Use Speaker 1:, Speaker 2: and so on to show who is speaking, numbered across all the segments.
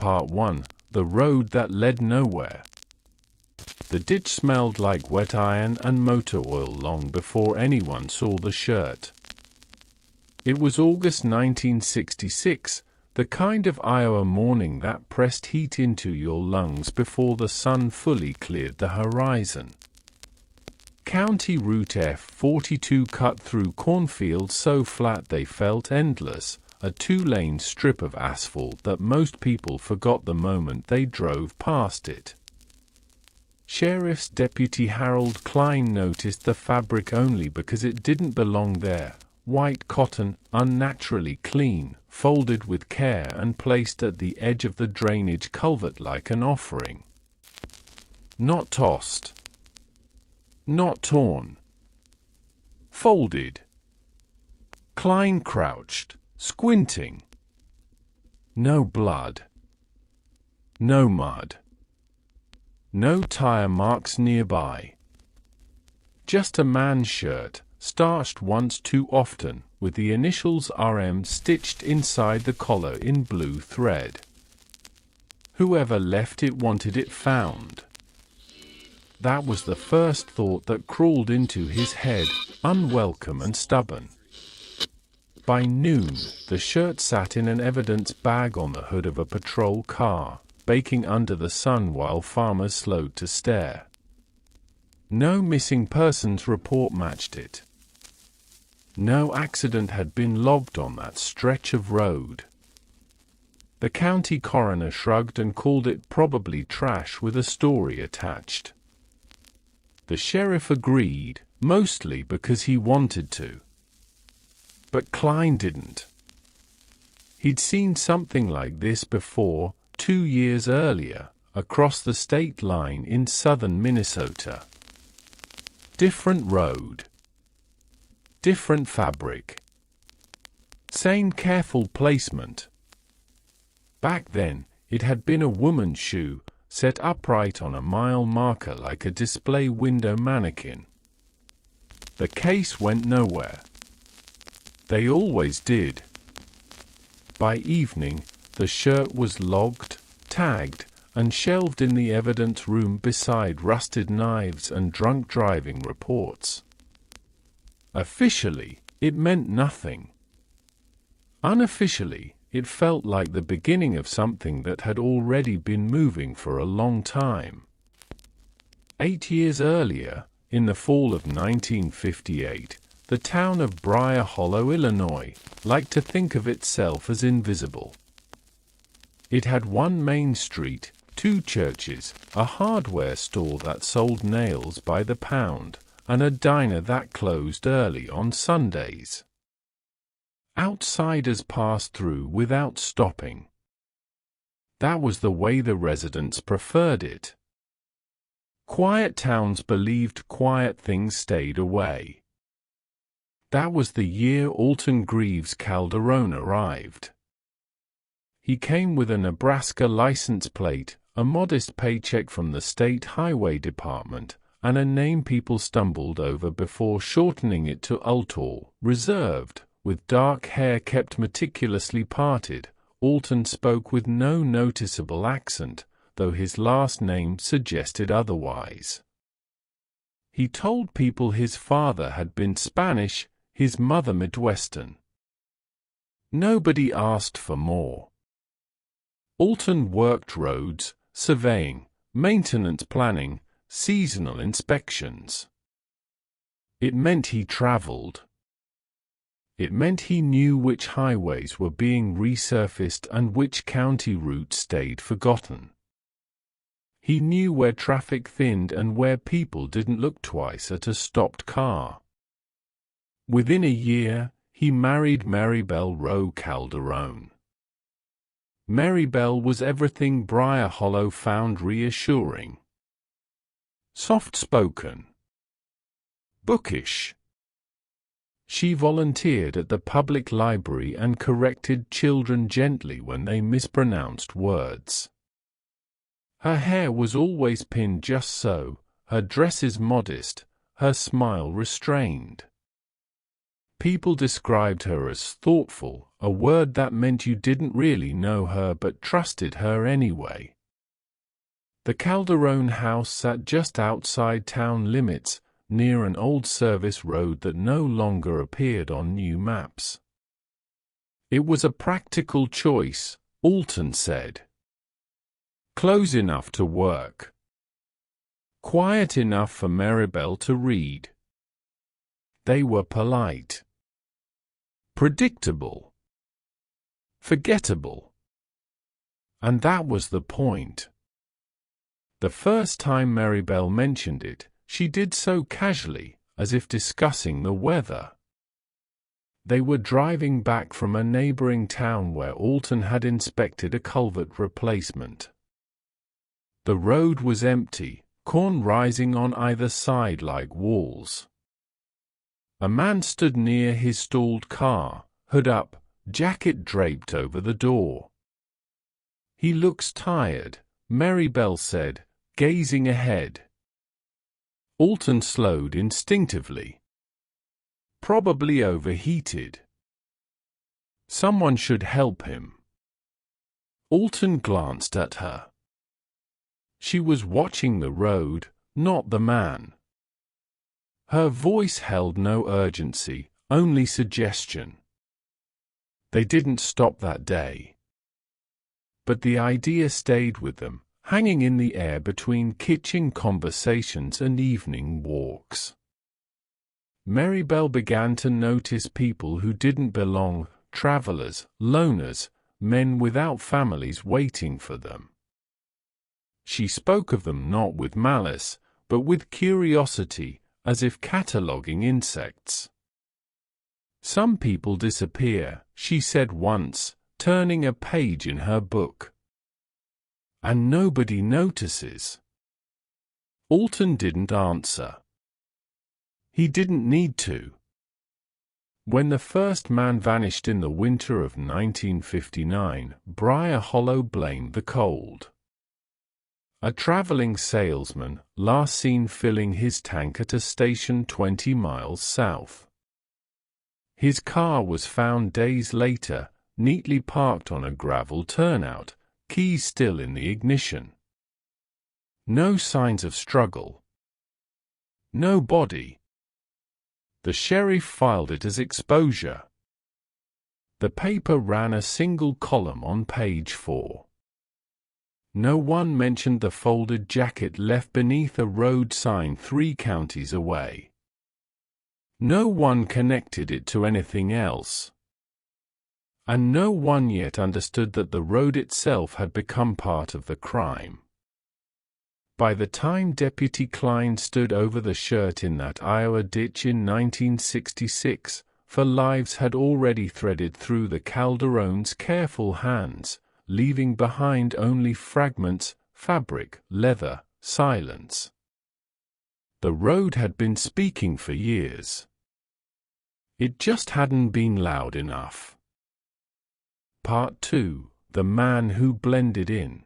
Speaker 1: Part 1, The Road That Led Nowhere. The ditch smelled like wet iron and motor oil long before anyone saw the shirt. It was August 1966, the kind of Iowa morning that pressed heat into your lungs before the sun fully cleared the horizon. County Route F42 cut through cornfields so flat they felt endless, a two-lane strip of asphalt that most people forgot the moment they drove past it. Sheriff's Deputy Harold Klein noticed the fabric only because it didn't belong there: white cotton, unnaturally clean, folded with care and placed at the edge of the drainage culvert like an offering. Not tossed. Not torn. Folded. Klein crouched, squinting. No blood. No mud. No tire marks nearby. Just a man's shirt, starched once too often, with the initials RM stitched inside the collar in blue thread. Whoever left it wanted it found. That was the first thought that crawled into his head, unwelcome and stubborn. By noon, the shirt sat in an evidence bag on the hood of a patrol car, baking under the sun while farmers slowed to stare. No missing persons report matched it. No accident had been logged on that stretch of road. The county coroner shrugged and called it probably trash with a story attached. The sheriff agreed, mostly because he wanted to. But Klein didn't. He'd seen something like this before, 2 years earlier, across the state line in southern Minnesota. Different road. Different fabric. Same careful placement. Back then, it had been a woman's shoe, set upright on a mile marker like a display window mannequin. The case went nowhere. They always did. By evening, the shirt was logged, tagged, and shelved in the evidence room beside rusted knives and drunk driving reports. Officially, it meant nothing. Unofficially, it felt like the beginning of something that had already been moving for a long time. 8 years earlier, in the fall of 1958, the town of Briar Hollow, Illinois, liked to think of itself as invisible. It had one main street, 2 churches, a hardware store that sold nails by the pound, and a diner that closed early on Sundays. Outsiders passed through without stopping. That was the way the residents preferred it. Quiet towns believed quiet things stayed away. That was the year Alton Greaves Calderon arrived. He came with a Nebraska license plate, a modest paycheck from the State Highway Department, and a name people stumbled over before shortening it to Ultor, reserved. With dark hair kept meticulously parted, Alton spoke with no noticeable accent, though his last name suggested otherwise. He told people his father had been Spanish, his mother Midwestern. Nobody asked for more. Alton worked roads, surveying, maintenance planning, seasonal inspections. It meant he traveled. It meant he knew which highways were being resurfaced and which county routes stayed forgotten. He knew where traffic thinned and where people didn't look twice at a stopped car. Within a year, he married Maribel Rowe Calderon. Maribel was everything Briar Hollow found reassuring. Soft-spoken. Bookish. She volunteered at the public library and corrected children gently when they mispronounced words. Her hair was always pinned just so, her dresses modest, her smile restrained. People described her as thoughtful, a word that meant you didn't really know her but trusted her anyway. The Calderone house sat just outside town limits, near an old service road that no longer appeared on new maps. It was a practical choice, Alton said. Close enough to work. Quiet enough for Maribel to read. They were polite. Predictable. Forgettable. And that was the point. The first time Maribel mentioned it, she did so casually, as if discussing the weather. They were driving back from a neighboring town where Alton had inspected a culvert replacement. The road was empty, corn rising on either side like walls. A man stood near his stalled car, hood up, jacket draped over the door. He looks tired, Maribel said, gazing ahead. Alton slowed instinctively. Probably overheated. Someone should help him. Alton glanced at her. She was watching the road, not the man. Her voice held no urgency, only suggestion. They didn't stop that day. But the idea stayed with them, hanging in the air between kitchen conversations and evening walks. Maribel began to notice people who didn't belong, travelers, loners, men without families waiting for them. She spoke of them not with malice, but with curiosity, as if cataloguing insects. Some people disappear, she said once, turning a page in her book. And nobody notices. Alton didn't answer. He didn't need to. When the first man vanished in the winter of 1959, Briar Hollow blamed the cold. A traveling salesman, last seen filling his tank at a station 20 miles south. His car was found days later, neatly parked on a gravel turnout, keys still in the ignition. No signs of struggle. No body. The sheriff filed it as exposure. The paper ran a single column on page 4. No one mentioned the folded jacket left beneath a road sign 3 counties away. No one connected it to anything else. And no one yet understood that the road itself had become part of the crime. By the time Deputy Klein stood over the shirt in that Iowa ditch in 1966, for lives had already threaded through the Calderone's careful hands, leaving behind only fragments, fabric, leather, silence. The road had been speaking for years. It just hadn't been loud enough. Part 2. The Man Who Blended In.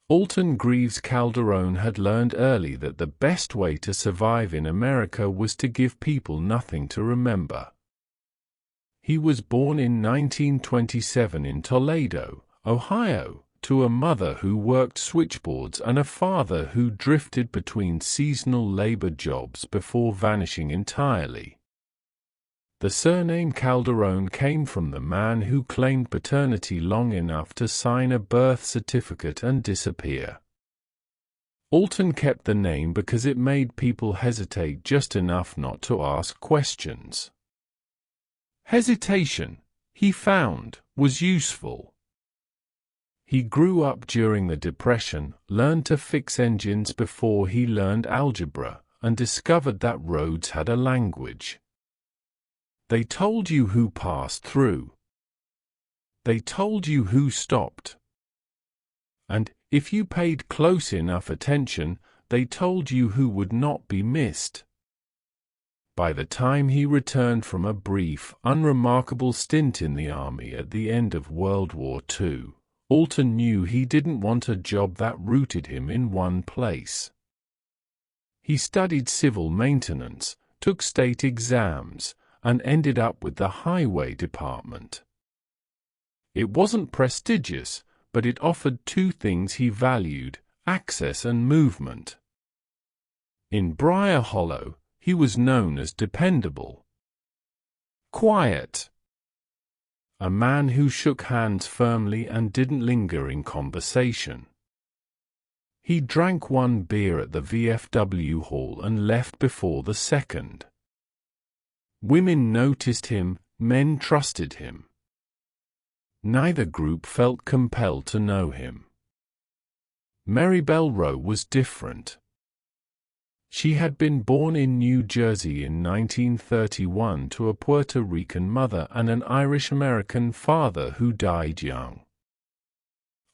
Speaker 1: Alton Greaves Calderone had learned early that the best way to survive in America was to give people nothing to remember. He was born in 1927 in Toledo, Ohio, to a mother who worked switchboards and a father who drifted between seasonal labor jobs before vanishing entirely. The surname Calderone came from the man who claimed paternity long enough to sign a birth certificate and disappear. Alton kept the name because it made people hesitate just enough not to ask questions. Hesitation, he found, was useful. He grew up during the Depression, learned to fix engines before he learned algebra, and discovered that roads had a language. They told you who passed through. They told you who stopped. And, if you paid close enough attention, they told you who would not be missed. By the time he returned from a brief, unremarkable stint in the army at the end of World War II, Alton knew he didn't want a job that rooted him in one place. He studied civil maintenance, took state exams, and ended up with the highway department. It wasn't prestigious, but it offered two things he valued: access and movement. In Briar Hollow, he was known as dependable, quiet, a man who shook hands firmly and didn't linger in conversation. He drank one beer at the VFW hall and left before the second. Women noticed him, men trusted him. Neither group felt compelled to know him. Maribel Rowe was different. She had been born in New Jersey in 1931 to a Puerto Rican mother and an Irish-American father who died young.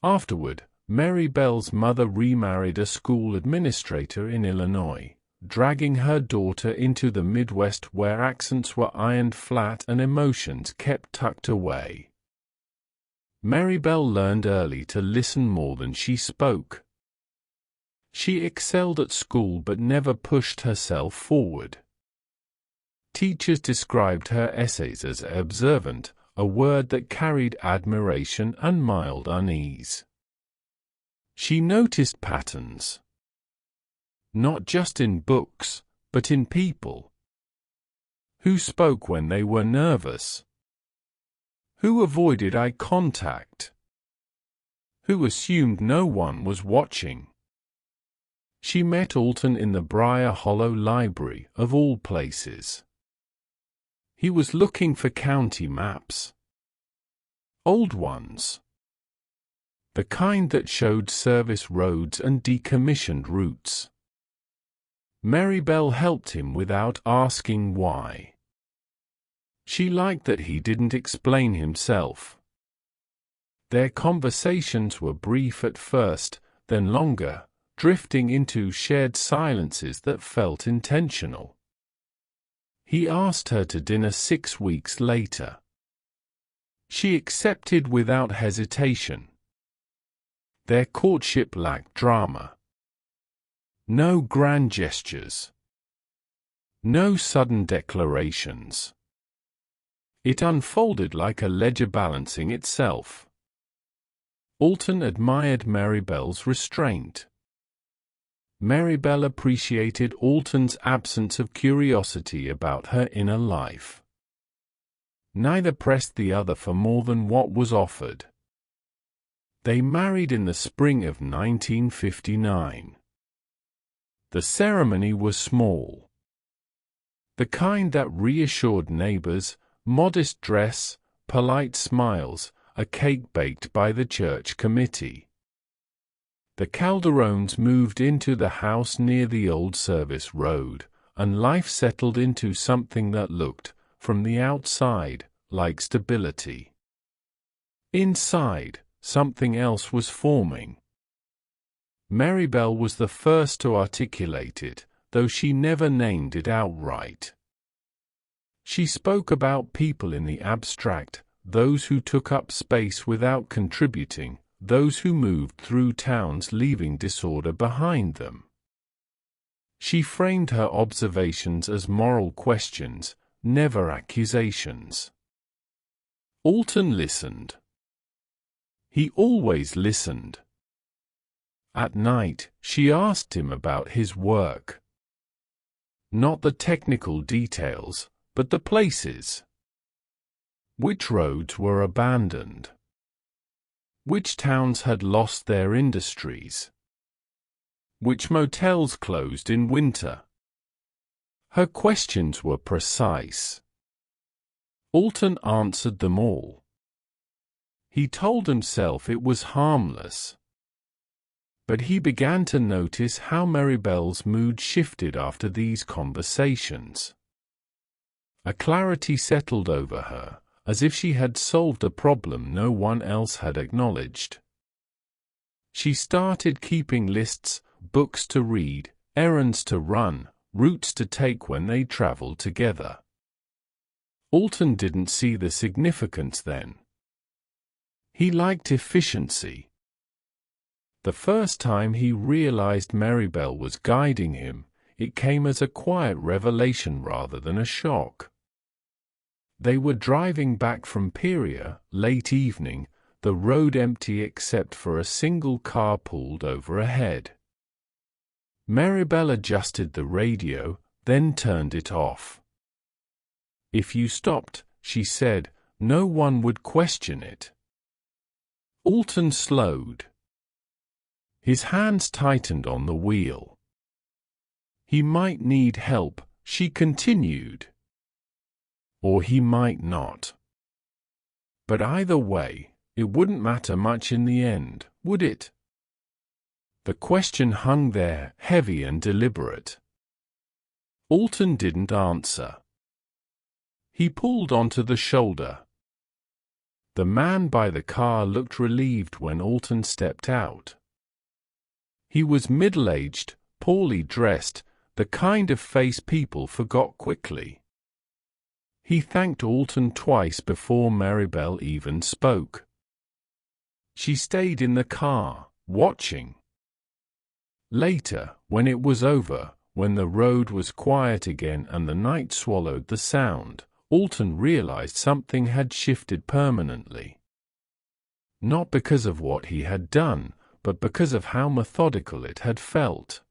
Speaker 1: Afterward, Maribel's mother remarried a school administrator in Illinois, dragging her daughter into the Midwest where accents were ironed flat and emotions kept tucked away. Maribel learned early to listen more than she spoke. She excelled at school but never pushed herself forward. Teachers described her essays as observant, a word that carried admiration and mild unease. She noticed patterns, not just in books, but in people. Who spoke when they were nervous? Who avoided eye contact? Who assumed no one was watching? She met Alton in the Briar Hollow Library, of all places. He was looking for county maps. Old ones. The kind that showed service roads and decommissioned routes. Maribel helped him without asking why. She liked that he didn't explain himself. Their conversations were brief at first, then longer, drifting into shared silences that felt intentional. He asked her to dinner 6 weeks later. She accepted without hesitation. Their courtship lacked drama. No grand gestures. No sudden declarations. It unfolded like a ledger balancing itself. Alton admired Maribel's restraint. Maribel appreciated Alton's absence of curiosity about her inner life. Neither pressed the other for more than what was offered. They married in the spring of 1959. The ceremony was small. The kind that reassured neighbors: modest dress, polite smiles, a cake baked by the church committee. The Calderones moved into the house near the old service road, and life settled into something that looked, from the outside, like stability. Inside, something else was forming. Maribel was the first to articulate it, though she never named it outright. She spoke about people in the abstract, those who took up space without contributing, those who moved through towns leaving disorder behind them. She framed her observations as moral questions, never accusations. Alton listened. He always listened. At night, she asked him about his work. Not the technical details, but the places. Which roads were abandoned? Which towns had lost their industries? Which motels closed in winter? Her questions were precise. Alton answered them all. He told himself it was harmless. But he began to notice how Maribel's mood shifted after these conversations. A clarity settled over her, as if she had solved a problem no one else had acknowledged. She started keeping lists, books to read, errands to run, routes to take when they traveled together. Alton didn't see the significance then. He liked efficiency. The first time he realized Maribel was guiding him, it came as a quiet revelation rather than a shock. They were driving back from Peria, late evening, the road empty except for a single car pulled over ahead. Maribel adjusted the radio, then turned it off. "If you stopped," she said, "no one would question it." Alton slowed. His hands tightened on the wheel. "He might need help," she continued. "Or he might not. But either way, it wouldn't matter much in the end, would it?" The question hung there, heavy and deliberate. Alton didn't answer. He pulled onto the shoulder. The man by the car looked relieved when Alton stepped out. He was middle-aged, poorly dressed, the kind of face people forgot quickly. He thanked Alton twice before Maribel even spoke. She stayed in the car, watching. Later, when it was over, when the road was quiet again and the night swallowed the sound, Alton realized something had shifted permanently. Not because of what he had done, but because of how methodical it had felt.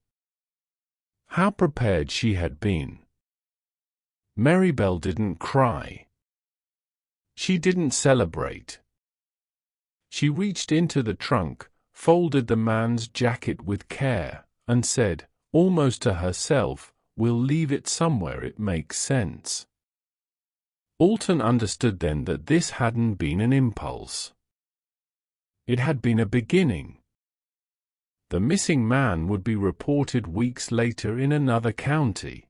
Speaker 1: How prepared she had been. Maribel didn't cry. She didn't celebrate. She reached into the trunk, folded the man's jacket with care, and said, almost to herself, "We'll leave it somewhere it makes sense." Alton understood then that this hadn't been an impulse. It had been a beginning. The missing man would be reported weeks later in another county.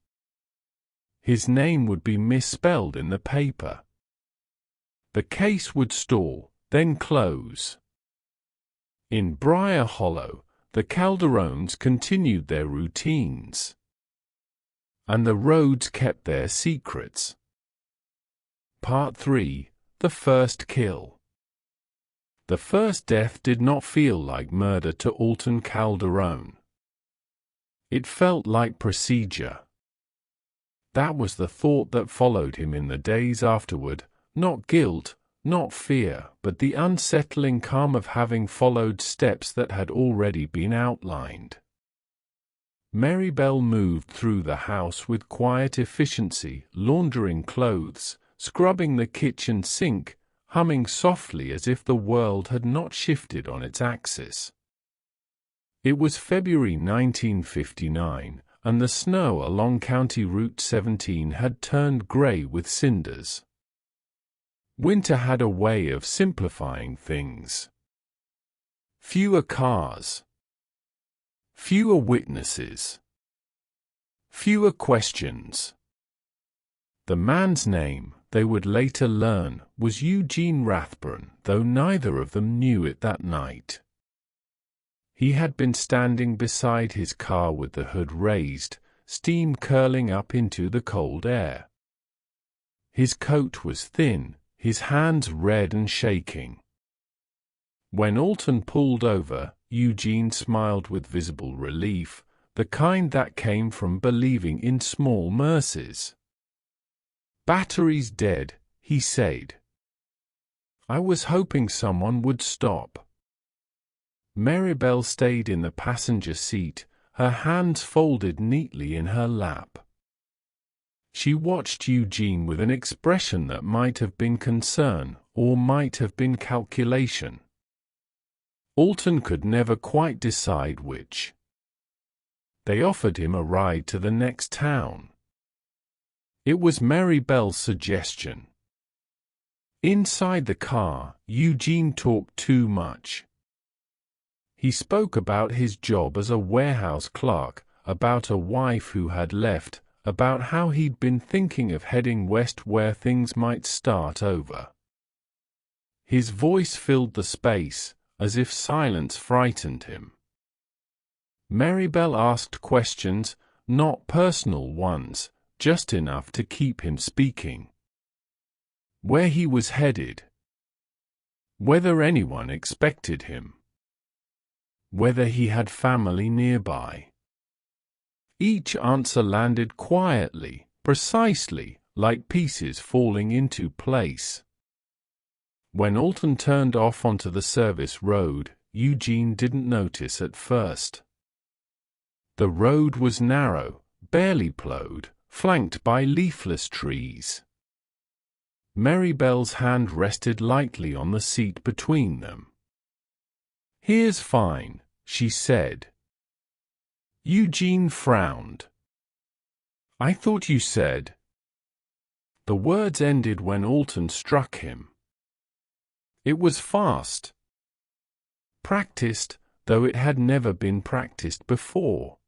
Speaker 1: His name would be misspelled in the paper. The case would stall, then close. In Briar Hollow, the Calderones continued their routines. And the Rhodes kept their secrets. Part 3: The First Kill. The first death did not feel like murder to Alton Calderone. It felt like procedure. That was the thought that followed him in the days afterward, not guilt, not fear, but the unsettling calm of having followed steps that had already been outlined. Maribel moved through the house with quiet efficiency, laundering clothes, scrubbing the kitchen sink, humming softly as if the world had not shifted on its axis. It was February 1959, and the snow along County Route 17 had turned grey with cinders. Winter had a way of simplifying things. Fewer cars. Fewer witnesses. Fewer questions. The man's name, they would later learn, was Eugene Rathburn, though neither of them knew it that night. He had been standing beside his car with the hood raised, steam curling up into the cold air. His coat was thin, his hands red and shaking. When Alton pulled over, Eugene smiled with visible relief, the kind that came from believing in small mercies. "Battery's dead," he said. "I was hoping someone would stop." Maribel stayed in the passenger seat, her hands folded neatly in her lap. She watched Eugene with an expression that might have been concern, or might have been calculation. Alton could never quite decide which. They offered him a ride to the next town. It was Maribel's suggestion. Inside the car, Eugene talked too much. He spoke about his job as a warehouse clerk, about a wife who had left, about how he'd been thinking of heading west where things might start over. His voice filled the space, as if silence frightened him. Maribel asked questions, not personal ones, just enough to keep him speaking. Where he was headed. Whether anyone expected him. Whether he had family nearby. Each answer landed quietly, precisely, like pieces falling into place. When Alton turned off onto the service road, Eugene didn't notice at first. The road was narrow, barely plowed, flanked by leafless trees. Maribel's hand rested lightly on the seat between them. "Here's fine," she said. Eugene frowned. "I thought you said—" The words ended when Alton struck him. It was fast. Practiced, though it had never been practiced before.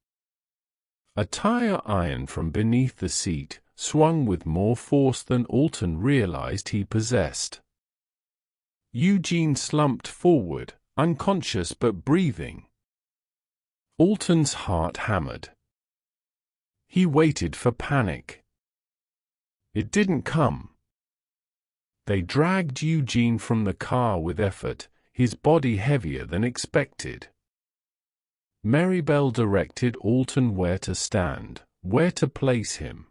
Speaker 1: A tire iron from beneath the seat swung with more force than Alton realized he possessed. Eugene slumped forward, unconscious but breathing. Alton's heart hammered. He waited for panic. It didn't come. They dragged Eugene from the car with effort, his body heavier than expected. Maribel directed Alton where to stand, where to place him.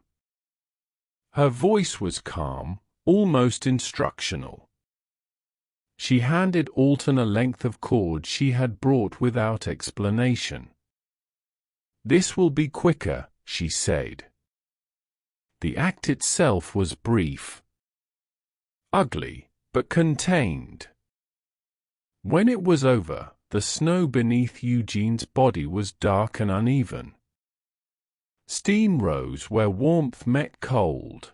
Speaker 1: Her voice was calm, almost instructional. She handed Alton a length of cord she had brought without explanation. "This will be quicker," she said. The act itself was brief. Ugly, but contained. When it was over, the snow beneath Eugene's body was dark and uneven. Steam rose where warmth met cold.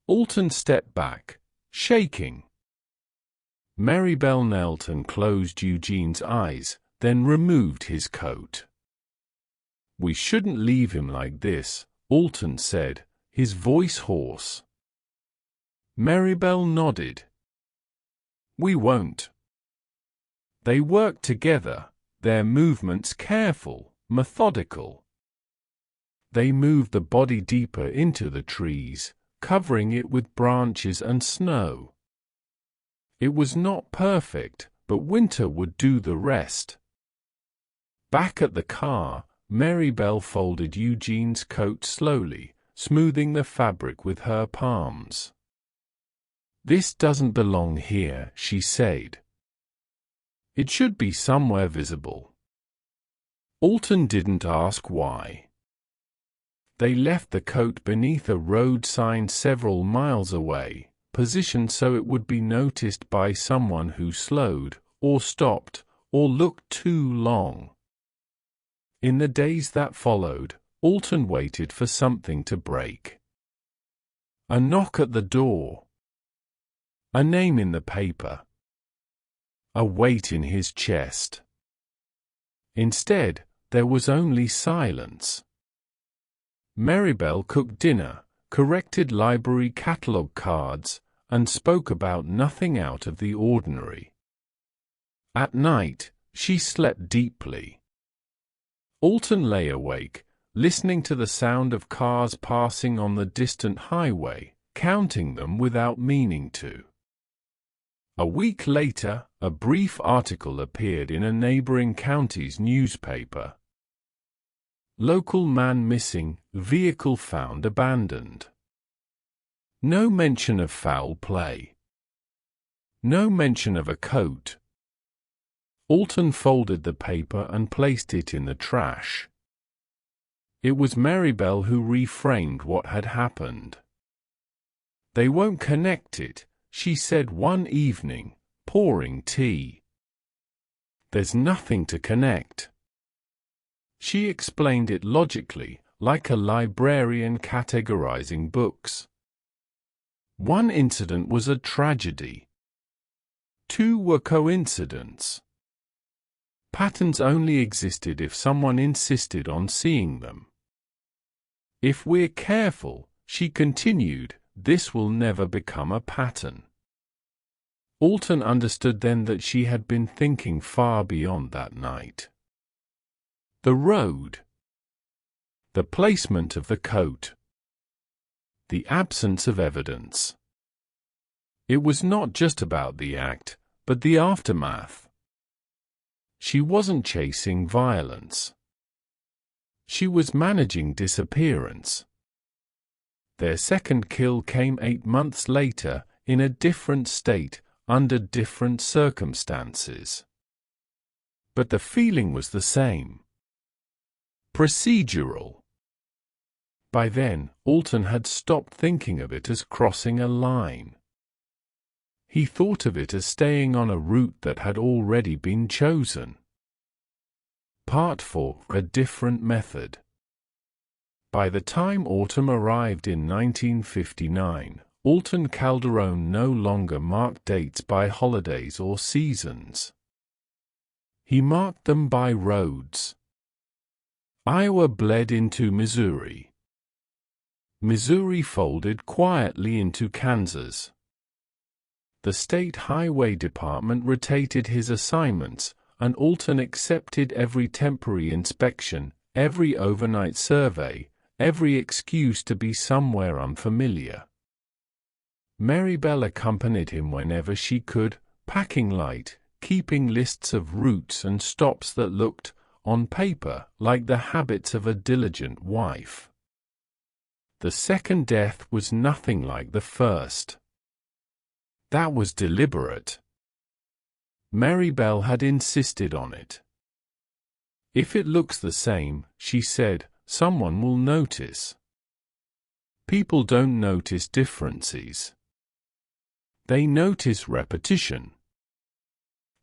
Speaker 1: Alton stepped back, shaking. Maribel knelt and closed Eugene's eyes, then removed his coat. "We shouldn't leave him like this," Alton said, his voice hoarse. Maribel nodded. "We won't." They worked together, their movements careful, methodical. They moved the body deeper into the trees, covering it with branches and snow. It was not perfect, but winter would do the rest. Back at the car, Maribel folded Eugene's coat slowly, smoothing the fabric with her palms. "This doesn't belong here," she said. "It should be somewhere visible." Alton didn't ask why. They left the coat beneath a road sign several miles away, positioned so it would be noticed by someone who slowed, or stopped, or looked too long. In the days that followed, Alton waited for something to break. A knock at the door. A name in the paper. A weight in his chest. Instead, there was only silence. Maribel cooked dinner, corrected library catalogue cards, and spoke about nothing out of the ordinary. At night, she slept deeply. Alton lay awake, listening to the sound of cars passing on the distant highway, counting them without meaning to. A week later, a brief article appeared in a neighboring county's newspaper. "Local man missing, vehicle found abandoned." No mention of foul play. No mention of a coat. Alton folded the paper and placed it in the trash. It was Maribel who reframed what had happened. "They won't connect it," she said one evening, pouring tea. "There's nothing to connect." She explained it logically, like a librarian categorizing books. One incident was a tragedy. Two were coincidence. Patterns only existed if someone insisted on seeing them. "If we're careful," she continued, "this will never become a pattern." Alton understood then that she had been thinking far beyond that night. The road. The placement of the coat. The absence of evidence. It was not just about the act, but the aftermath. She wasn't chasing violence. She was managing disappearance. Their second kill came 8 months later, in a different state, under different circumstances. But the feeling was the same. Procedural. By then, Alton had stopped thinking of it as crossing a line. He thought of it as staying on a route that had already been chosen. Part 4. A different method. By the time autumn arrived in 1959, Alton Calderon no longer marked dates by holidays or seasons. He marked them by roads. Iowa bled into Missouri. Missouri folded quietly into Kansas. The State Highway Department rotated his assignments, and Alton accepted every temporary inspection, every overnight survey, every excuse to be somewhere unfamiliar. Marybelle accompanied him whenever she could, packing light, keeping lists of routes and stops that looked, on paper, like the habits of a diligent wife. The second death was nothing like the first. That was deliberate. Marybelle had insisted on it. If it looks the same, she said, someone will notice. People don't notice differences. They notice repetition.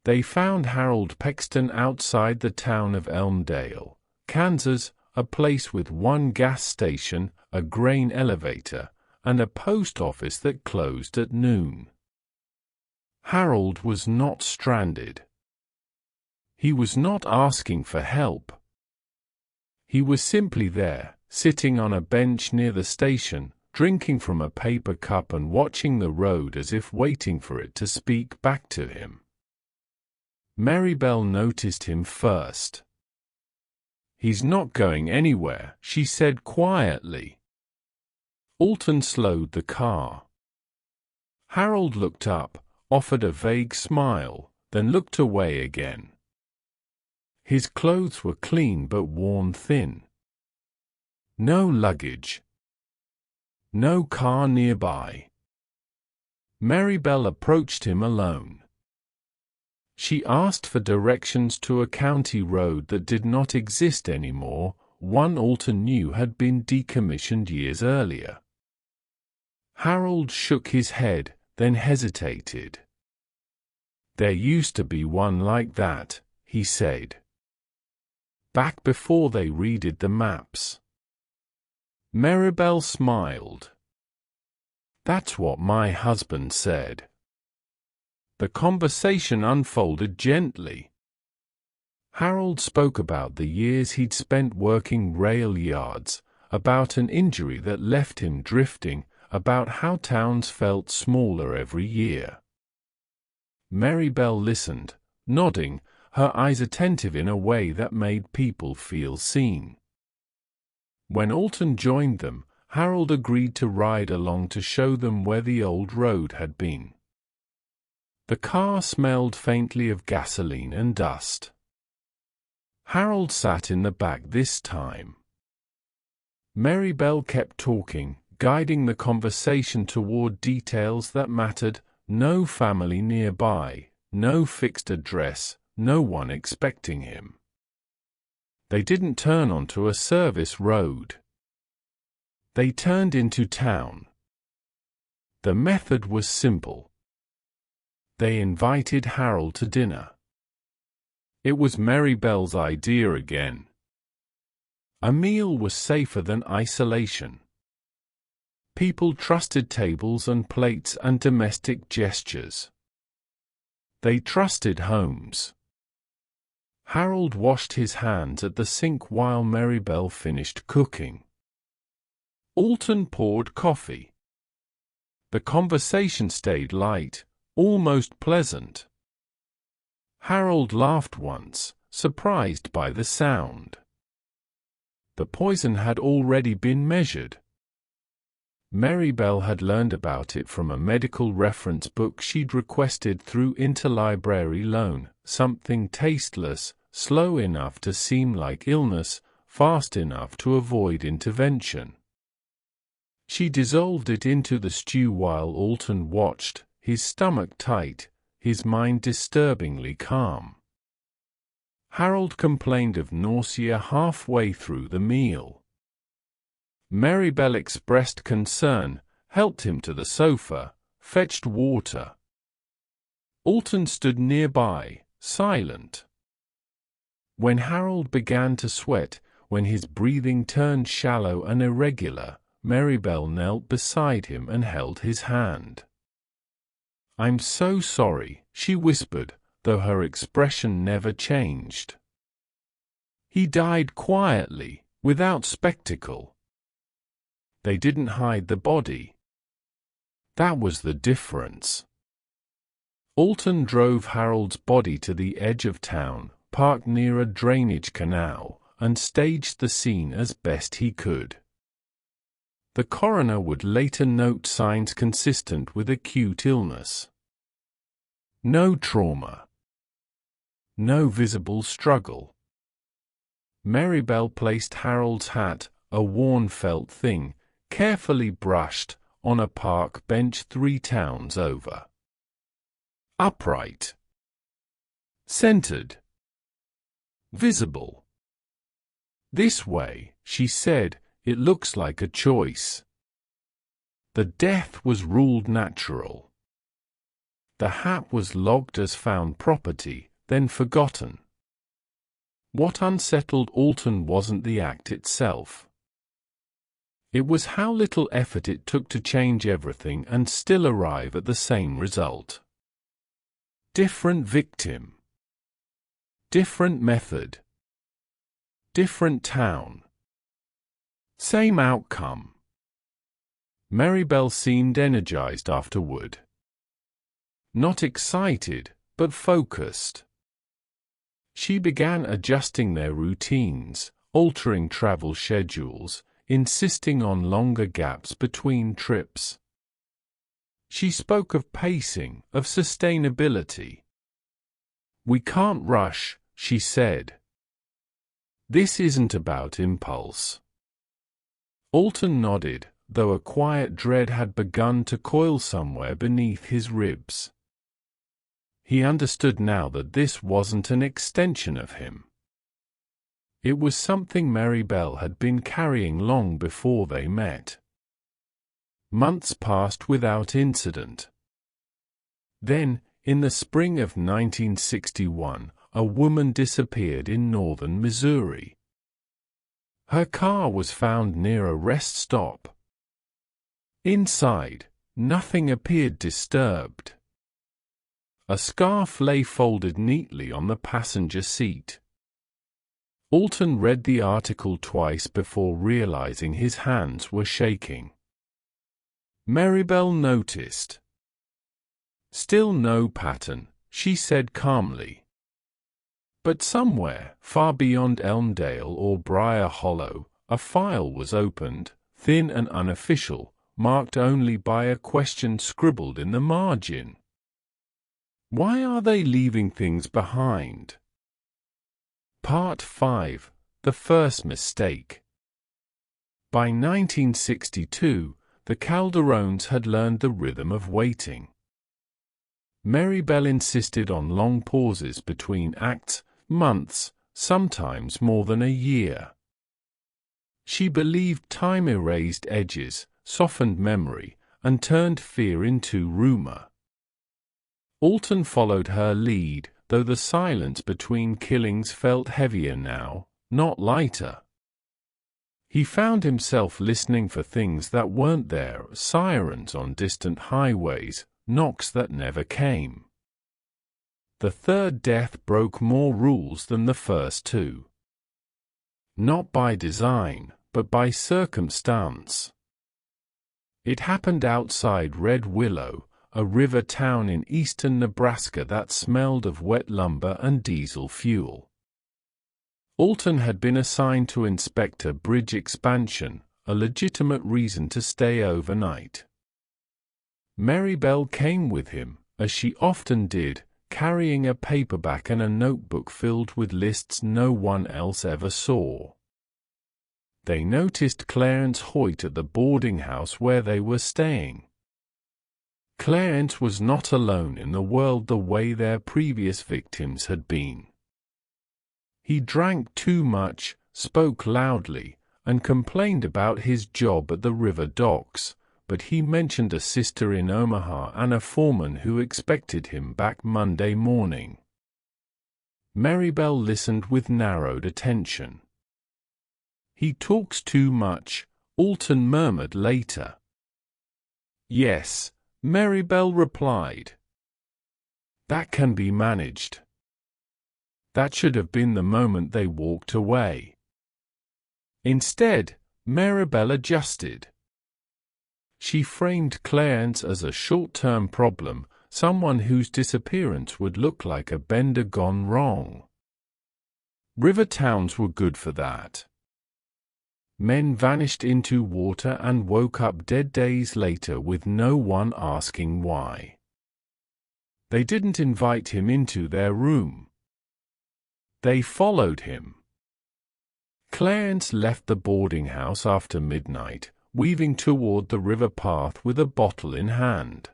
Speaker 1: They found Harold Pexton outside the town of Elmdale, Kansas, a place with one gas station, a grain elevator, and a post office that closed at noon. Harold was not stranded. He was not asking for help. He was simply there, sitting on a bench near the station, drinking from a paper cup and watching the road as if waiting for it to speak back to him. Marybelle noticed him first. "He's not going anywhere," she said quietly. Alton slowed the car. Harold looked up, offered a vague smile, then looked away again. His clothes were clean but worn thin. No luggage. No car nearby. Marybelle approached him alone. She asked for directions to a county road that did not exist anymore, one Alton knew had been decommissioned years earlier. Harold shook his head, then hesitated. "There used to be one like that," he said. "Back before they redid the maps." Marybelle smiled. "That's what my husband said." The conversation unfolded gently. Harold spoke about the years he'd spent working rail yards, about an injury that left him drifting, about how towns felt smaller every year. Marybelle listened, nodding, her eyes attentive in a way that made people feel seen. When Alton joined them, Harold agreed to ride along to show them where the old road had been. The car smelled faintly of gasoline and dust. Harold sat in the back this time. Marybelle kept talking, guiding the conversation toward details that mattered: no family nearby, no fixed address, no one expecting him. They didn't turn onto a service road. They turned into town. The method was simple. They invited Harold to dinner. It was Marybelle's idea again. A meal was safer than isolation. People trusted tables and plates and domestic gestures. They trusted homes. Harold washed his hands at the sink while Marybelle finished cooking. Alton poured coffee. The conversation stayed light, almost pleasant. Harold laughed once, surprised by the sound. The poison had already been measured. Marybelle had learned about it from a medical reference book she'd requested through interlibrary loan, something tasteless, slow enough to seem like illness, fast enough to avoid intervention. She dissolved it into the stew while Alton watched, his stomach tight, his mind disturbingly calm. Harold complained of nausea halfway through the meal. Marybelle expressed concern, helped him to the sofa, fetched water. Alton stood nearby, silent. When Harold began to sweat, when his breathing turned shallow and irregular, Marybelle knelt beside him and held his hand. "I'm so sorry," she whispered, though her expression never changed. "He died quietly, without spectacle. They didn't hide the body. That was the difference." Alton drove Harold's body to the edge of town, parked near a drainage canal, and staged the scene as best he could. The coroner would later note signs consistent with acute illness. No trauma. No visible struggle. Marybelle placed Harold's hat, a worn felt thing, carefully brushed, on a park bench 3 towns over. Upright. Centered. Visible. "This way," she said, "it looks like a choice." The death was ruled natural. The hat was logged as found property, then forgotten. What unsettled Alton wasn't the act itself. It was how little effort it took to change everything and still arrive at the same result. Different victim. Different method. Different town. Same outcome. Marybelle seemed energized afterward. Not excited, but focused. She began adjusting their routines, altering travel schedules, insisting on longer gaps between trips. She spoke of pacing, of sustainability. "We can't rush," she said. "This isn't about impulse." Alton nodded, though a quiet dread had begun to coil somewhere beneath his ribs. He understood now that this wasn't an extension of him. It was something Marybelle had been carrying long before they met. Months passed without incident. Then, in the spring of 1961, a woman disappeared in northern Missouri. Her car was found near a rest stop. Inside, nothing appeared disturbed. A scarf lay folded neatly on the passenger seat. Alton read the article twice before realizing his hands were shaking. Marybelle noticed. "Still no pattern," she said calmly. But somewhere, far beyond Elmdale or Briar Hollow, a file was opened, thin and unofficial, marked only by a question scribbled in the margin. Why are they leaving things behind? Part 5. The First Mistake. By 1962, the Calderones had learned the rhythm of waiting. Marybelle insisted on long pauses between acts, months, sometimes more than a year. She believed time erased edges, softened memory, and turned fear into rumor. Alton followed her lead, though the silence between killings felt heavier now, not lighter. He found himself listening for things that weren't there, sirens on distant highways, knocks that never came. The third death broke more rules than the first 2. Not by design, but by circumstance. It happened outside Red Willow, a river town in eastern Nebraska that smelled of wet lumber and diesel fuel. Alton had been assigned to inspect a bridge expansion, a legitimate reason to stay overnight. Marybelle came with him, as she often did, carrying a paperback and a notebook filled with lists no one else ever saw. They noticed Clarence Hoyt at the boarding house where they were staying. Clarence was not alone in the world the way their previous victims had been. He drank too much, spoke loudly, and complained about his job at the river docks, but he mentioned a sister in Omaha and a foreman who expected him back Monday morning. Maribel listened with narrowed attention. "He talks too much," Alton murmured later. "Yes," Maribel replied. "That can be managed." That should have been the moment they walked away. Instead, Maribel adjusted. She framed Clarence as a short-term problem, someone whose disappearance would look like a bender gone wrong. River towns were good for that. Men vanished into water and woke up dead days later with no one asking why. They didn't invite him into their room. They followed him. Clarence left the boarding house after midnight, weaving toward the river path with a bottle in hand.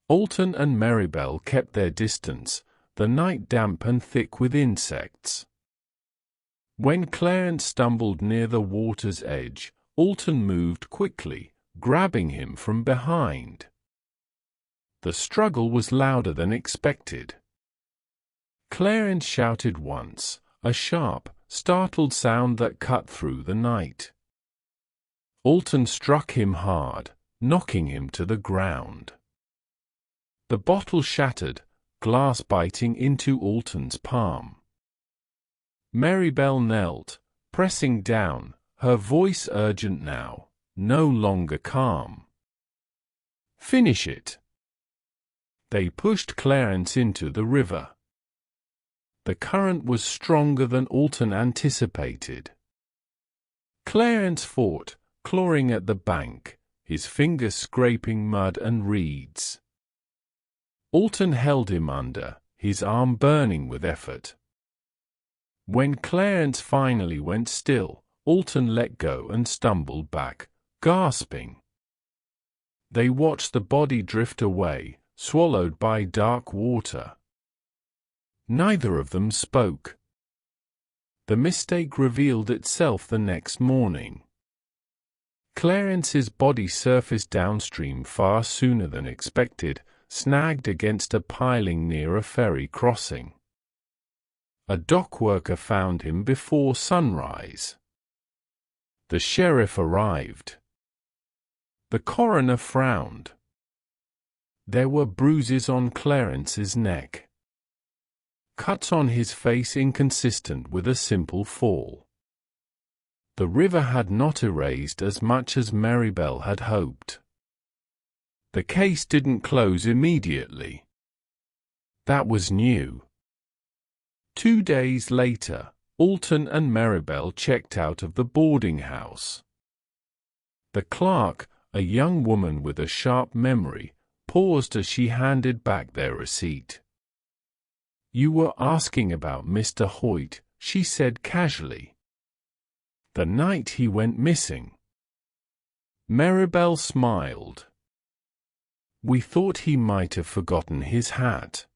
Speaker 1: Alton and Maribel kept their distance, the night damp and thick with insects. When Clarence stumbled near the water's edge, Alton moved quickly, grabbing him from behind. The struggle was louder than expected. Clarence shouted once, a sharp, startled sound that cut through the night. Alton struck him hard, knocking him to the ground. The bottle shattered, glass biting into Alton's palm. Maribel knelt, pressing down, her voice urgent now, no longer calm. "Finish it." They pushed Clarence into the river. The current was stronger than Alton anticipated. Clarence fought, clawing at the bank, his fingers scraping mud and reeds. Alton held him under, his arm burning with effort. When Clarence finally went still, Alton let go and stumbled back, gasping. They watched the body drift away, swallowed by dark water. Neither of them spoke. The mistake revealed itself the next morning. Clarence's body surfaced downstream far sooner than expected, snagged against a piling near a ferry crossing. A dock worker found him before sunrise. The sheriff arrived. The coroner frowned. There were bruises on Clarence's neck. Cuts on his face inconsistent with a simple fall. The river had not erased as much as Maribel had hoped. The case didn't close immediately. That was new. 2 days later, Alton and Maribel checked out of the boarding house. The clerk, a young woman with a sharp memory, paused as she handed back their receipt. "You were asking about Mr. Hoyt," she said casually. "The night he went missing." Maribel smiled. "We thought he might have forgotten his hat."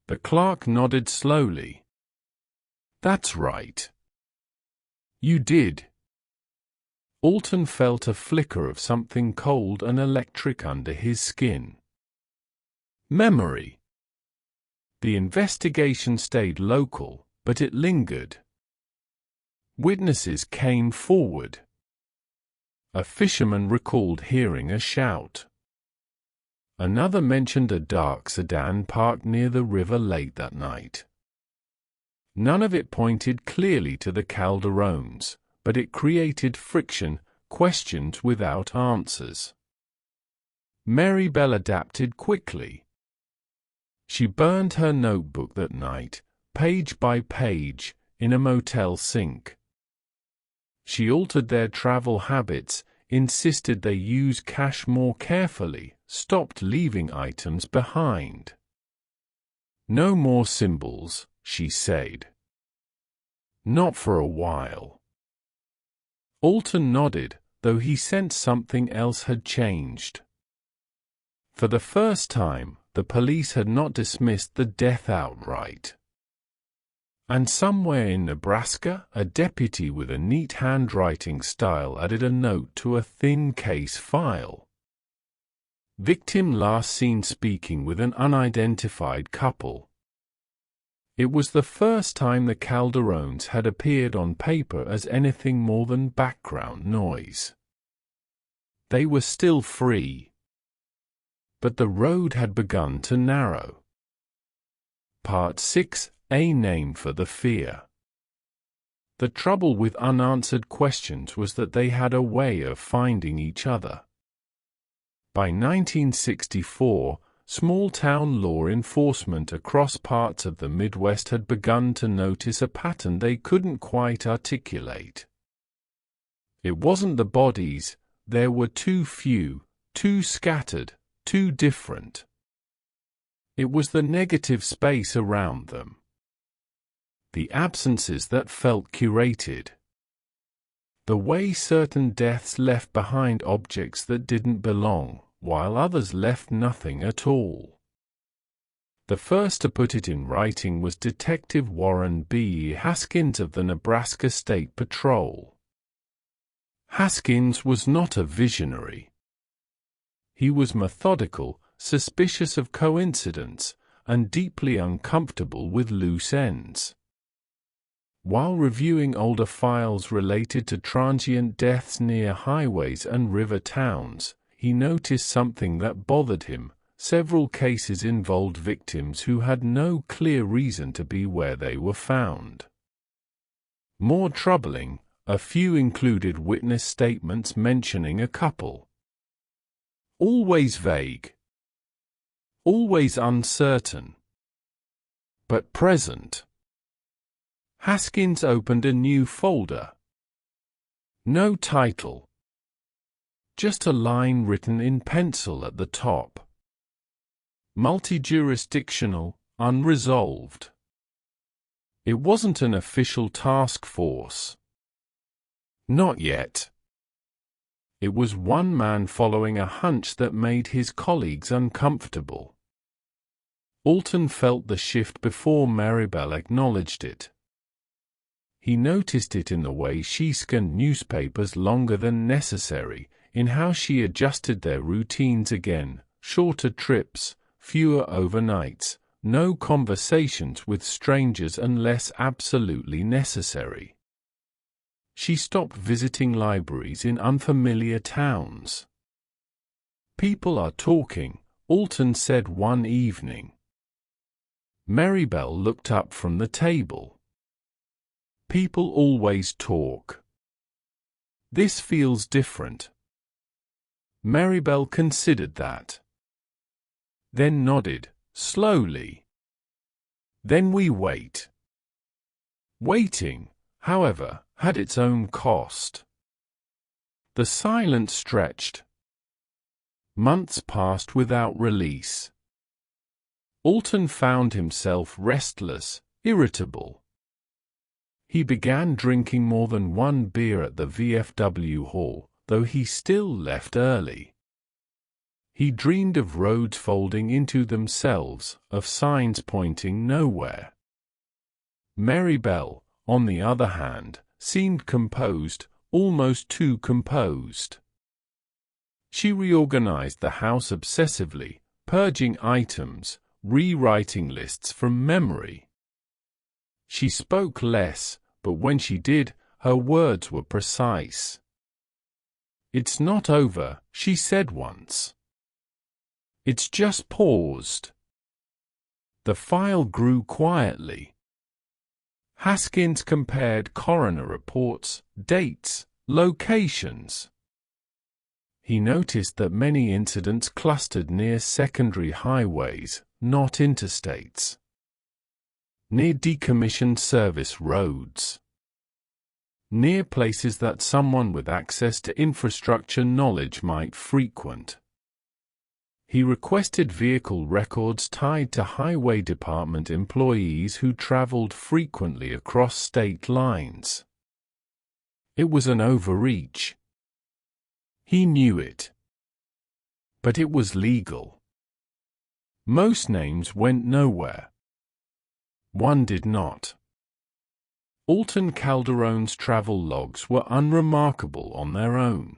Speaker 1: The clerk nodded slowly. "That's right. You did." Alton felt a flicker of something cold and electric under his skin. Memory. The investigation stayed local, but it lingered. Witnesses came forward. A fisherman recalled hearing a shout. Another mentioned a dark sedan parked near the river late that night. None of it pointed clearly to the Calderones, but it created friction, questions without answers. Maribel adapted quickly. She burned her notebook that night, page by page, in a motel sink. She altered their travel habits, insisted they use cash more carefully, stopped leaving items behind. "No more symbols," she said. "Not for a while." Alton nodded, though he sensed something else had changed. For the first time, the police had not dismissed the death outright. And somewhere in Nebraska, a deputy with a neat handwriting style added a note to a thin case file. Victim last seen speaking with an unidentified couple. It was the first time the Calderones had appeared on paper as anything more than background noise. They were still free. But the road had begun to narrow. Part 6: A Name for the Fear. The trouble with unanswered questions was that they had a way of finding each other. By 1964, small-town law enforcement across parts of the Midwest had begun to notice a pattern they couldn't quite articulate. It wasn't the bodies; there were too few, too scattered, too different. It was the negative space around them. The absences that felt curated. The way certain deaths left behind objects that didn't belong, while others left nothing at all. The first to put it in writing was Detective Warren B. Haskins of the Nebraska State Patrol. Haskins was not a visionary. He was methodical, suspicious of coincidence, and deeply uncomfortable with loose ends. While reviewing older files related to transient deaths near highways and river towns, he noticed something that bothered him. Several cases involved victims who had no clear reason to be where they were found. More troubling, a few included witness statements mentioning a couple. Always vague. Always uncertain. But present. Haskins opened a new folder. No title. Just a line written in pencil at the top. Multi-jurisdictional, unresolved. It wasn't an official task force. Not yet. It was one man following a hunch that made his colleagues uncomfortable. Alton felt the shift before Maribel acknowledged it. He noticed it in the way she scanned newspapers longer than necessary, in how she adjusted their routines again: shorter trips, fewer overnights, no conversations with strangers unless absolutely necessary. She stopped visiting libraries in unfamiliar towns. People are talking, Alton said one evening. Maribel looked up from the table. People always talk. This feels different. Maribel considered that. Then nodded, slowly. Then we wait. Waiting, however, had its own cost. The silence stretched. Months passed without release. Alton found himself restless, irritable. He began drinking more than one beer at the VFW hall, though he still left early. He dreamed of roads folding into themselves, of signs pointing nowhere. Maribel, on the other hand, seemed composed, almost too composed. She reorganized the house obsessively, purging items, rewriting lists from memory. She spoke less, but when she did, her words were precise. "It's not over," she said once. "It's just paused." The file grew quietly. Haskins compared coroner reports, dates, locations. He noticed that many incidents clustered near secondary highways, not interstates. Near decommissioned service roads. Near places that someone with access to infrastructure knowledge might frequent. He requested vehicle records tied to highway department employees who traveled frequently across state lines. It was an overreach. He knew it. But it was legal. Most names went nowhere. One did not. Alton Calderon's travel logs were unremarkable on their own.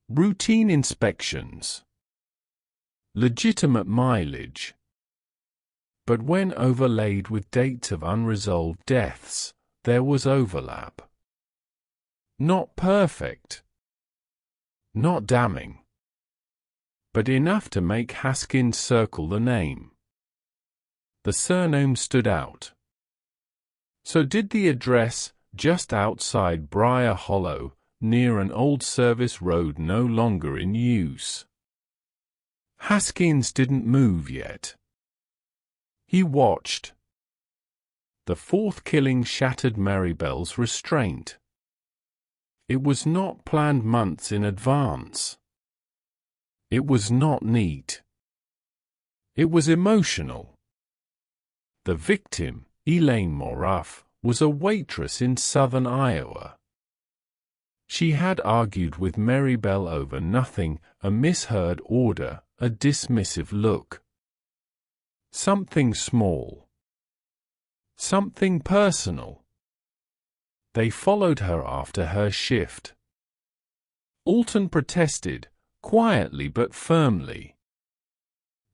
Speaker 1: Routine inspections. Legitimate mileage. But when overlaid with dates of unresolved deaths, there was overlap. Not perfect. Not damning. But enough to make Haskins circle the name. The surname stood out. So did the address, just outside Briar Hollow, near an old service road no longer in use. Haskins didn't move yet. He watched. The fourth killing shattered Maribel's restraint. It was not planned months in advance. It was not neat. It was emotional. The victim, Elaine Moruff, was a waitress in southern Iowa. She had argued with Maribel over nothing, a misheard order, a dismissive look. Something small. Something personal. They followed her after her shift. Alton protested, quietly but firmly.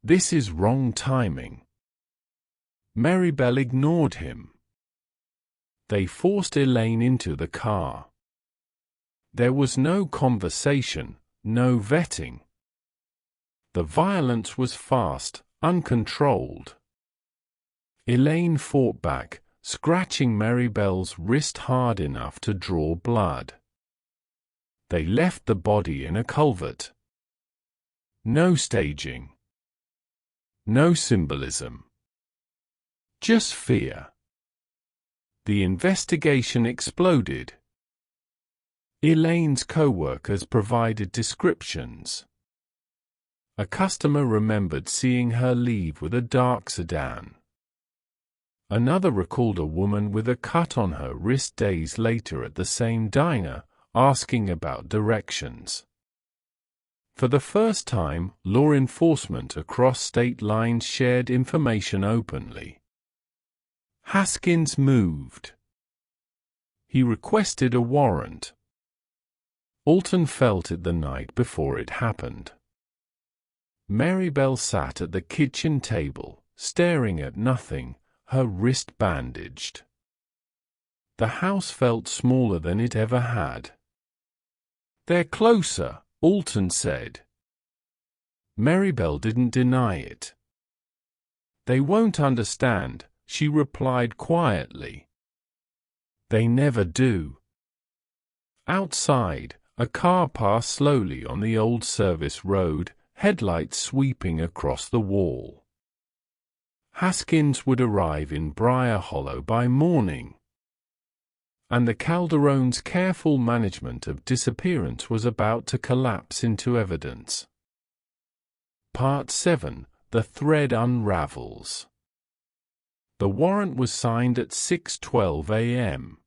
Speaker 1: This is wrong timing. Maribel ignored him. They forced Elaine into the car. There was no conversation, no vetting. The violence was fast, uncontrolled. Elaine fought back, scratching Maribel's wrist hard enough to draw blood. They left the body in a culvert. No staging. No symbolism. Just fear. The investigation exploded. Elaine's co-workers provided descriptions. A customer remembered seeing her leave with a dark sedan. Another recalled a woman with a cut on her wrist days later at the same diner, asking about directions. For the first time, law enforcement across state lines shared information openly. Haskins moved. He requested a warrant. Alton felt it the night before it happened. Maribel sat at the kitchen table, staring at nothing, her wrist bandaged. The house felt smaller than it ever had. "They're closer," Alton said. Maribel didn't deny it. "They won't understand," she replied quietly. "They never do." Outside, a car passed slowly on the old service road, headlights sweeping across the wall. Haskins would arrive in Briar Hollow by morning. And the Calderons' careful management of disappearance was about to collapse into evidence. Part 7. The thread unravels. The warrant was signed at 6:12 a.m.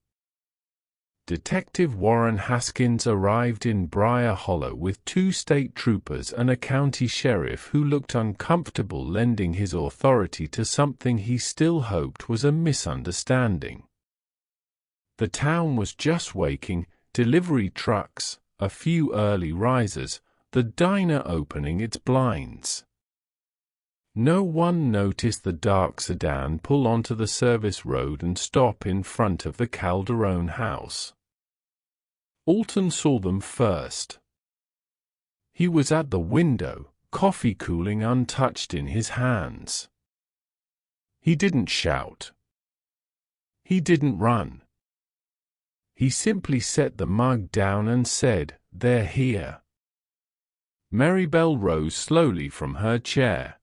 Speaker 1: Detective Warren Haskins arrived in Briar Hollow with 2 state troopers and a county sheriff who looked uncomfortable lending his authority to something he still hoped was a misunderstanding. The town was just waking, delivery trucks, a few early risers, the diner opening its blinds. No one noticed the dark sedan pull onto the service road and stop in front of the Calderon house. Alton saw them first. He was at the window, coffee cooling untouched in his hands. He didn't shout. He didn't run. He simply set the mug down and said, "They're here." Maribel rose slowly from her chair.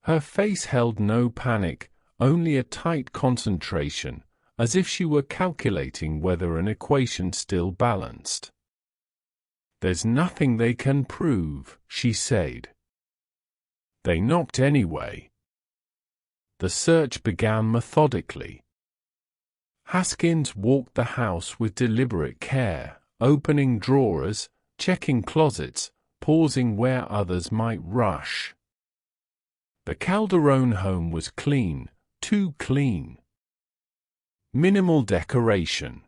Speaker 1: Her face held no panic, only a tight concentration, as if she were calculating whether an equation still balanced. "There's nothing they can prove," she said. "They knocked anyway." The search began methodically. Haskins walked the house with deliberate care, opening drawers, checking closets, pausing where others might rush. The Calderone home was clean, too clean. Minimal decoration.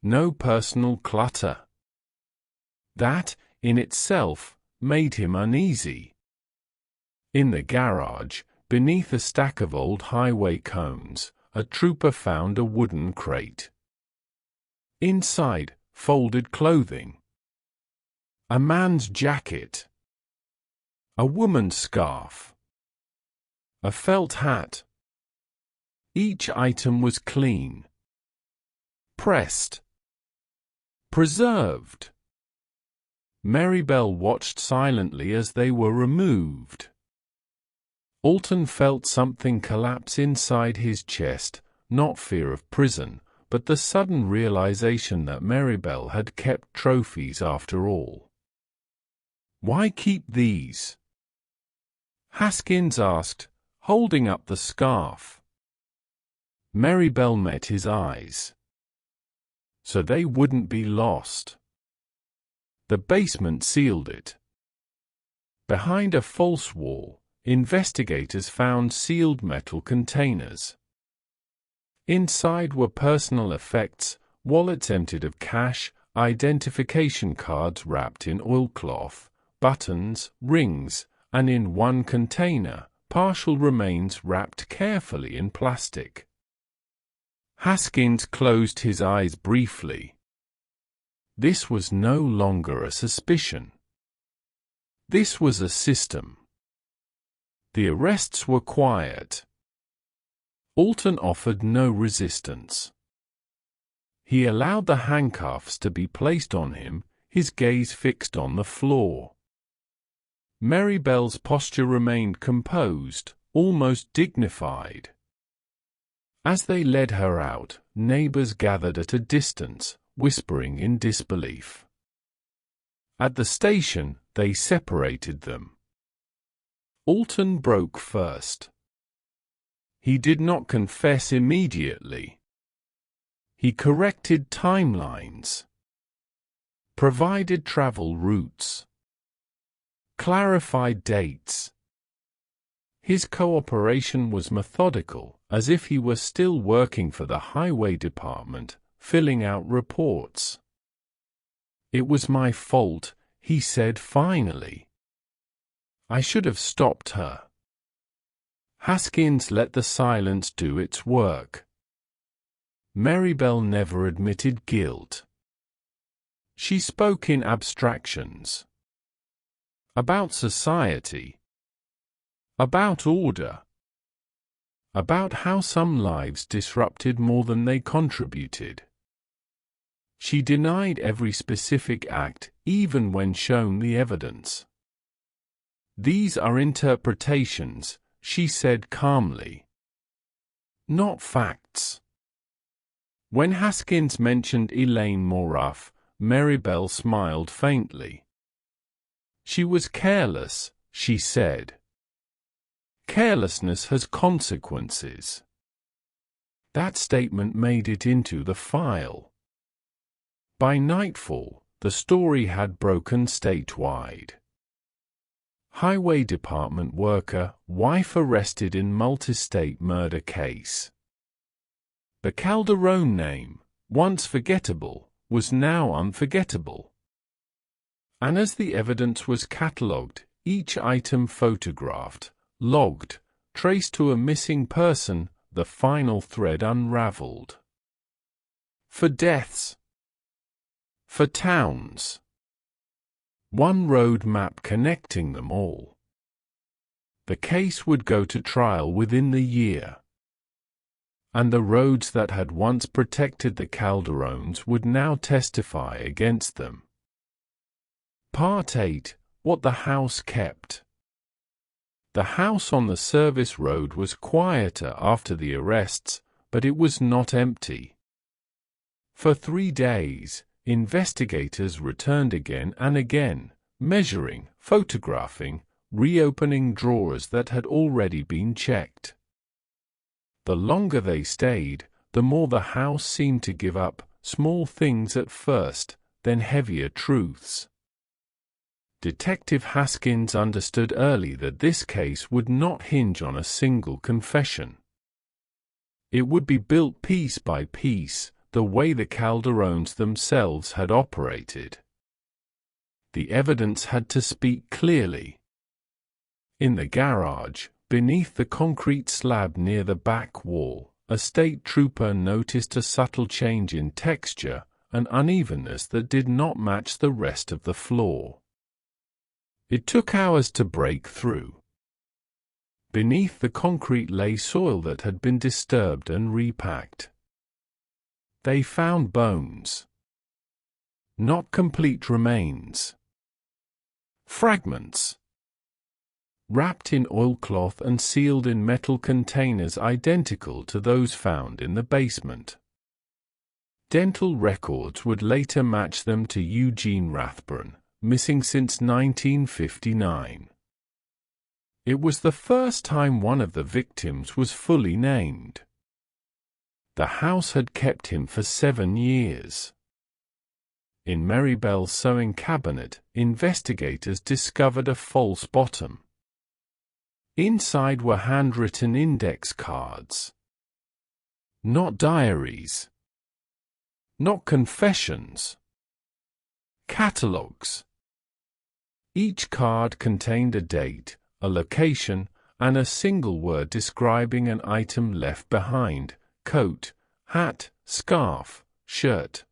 Speaker 1: No personal clutter. That, in itself, made him uneasy. In the garage, beneath a stack of old highway cones, a trooper found a wooden crate. Inside, folded clothing. A man's jacket. A woman's scarf. A felt hat. Each item was clean. Pressed. Preserved. Marybelle watched silently as they were removed. Alton felt something collapse inside his chest, not fear of prison, but the sudden realization that Marybelle had kept trophies after all. "Why keep these?" Haskins asked, holding up the scarf. Marybelle met his eyes. "So they wouldn't be lost." The basement sealed it. Behind a false wall, investigators found sealed metal containers. Inside were personal effects, wallets emptied of cash, identification cards wrapped in oilcloth, buttons, rings, and in one container, partial remains wrapped carefully in plastic. Haskins closed his eyes briefly. This was no longer a suspicion. This was a system. The arrests were quiet. Alton offered no resistance. He allowed the handcuffs to be placed on him, his gaze fixed on the floor. Marybelle's posture remained composed, almost dignified. As they led her out, neighbors gathered at a distance, whispering in disbelief. At the station, they separated them. Alton broke first. He did not confess immediately. He corrected timelines, provided travel routes, clarified dates. His cooperation was methodical, as if he were still working for the highway department, filling out reports. "It was my fault," he said finally. "I should have stopped her." Haskins let the silence do its work. Marybelle never admitted guilt. She spoke in abstractions. About society. About order. About how some lives disrupted more than they contributed. She denied every specific act, even when shown the evidence. "These are interpretations," she said calmly. "Not facts." When Haskins mentioned Elaine Moraff, Marybelle smiled faintly. "She was careless," she said. "Carelessness has consequences." That statement made it into the file. By nightfall, the story had broken statewide. Highway Department worker, wife arrested in multi-state murder case. The Calderone name, once forgettable, was now unforgettable. And as the evidence was catalogued, each item photographed, logged, traced to a missing person, the final thread unraveled. For deaths. For towns. One road map connecting them all. The case would go to trial within the year. And the roads that had once protected the Calderones would now testify against them. Part 8. What the house kept. The house on the service road was quieter after the arrests, but it was not empty. For 3 days, investigators returned again and again, measuring, photographing, reopening drawers that had already been checked. The longer they stayed, the more the house seemed to give up small things at first, then heavier truths. Detective Haskins understood early that this case would not hinge on a single confession. It would be built piece by piece, the way the Calderones themselves had operated. The evidence had to speak clearly. In the garage, beneath the concrete slab near the back wall, a state trooper noticed a subtle change in texture, an unevenness that did not match the rest of the floor. It took hours to break through. Beneath the concrete lay soil that had been disturbed and repacked. They found bones. Not complete remains. Fragments. Wrapped in oilcloth and sealed in metal containers identical to those found in the basement. Dental records would later match them to Eugene Rathburn, missing since 1959. It was the first time one of the victims was fully named. The house had kept him for 7 years. In Maribel's sewing cabinet, investigators discovered a false bottom. Inside were handwritten index cards. Not diaries. Not confessions. Catalogues. Each card contained a date, a location, and a single word describing an item left behind: coat, hat, scarf, shirt.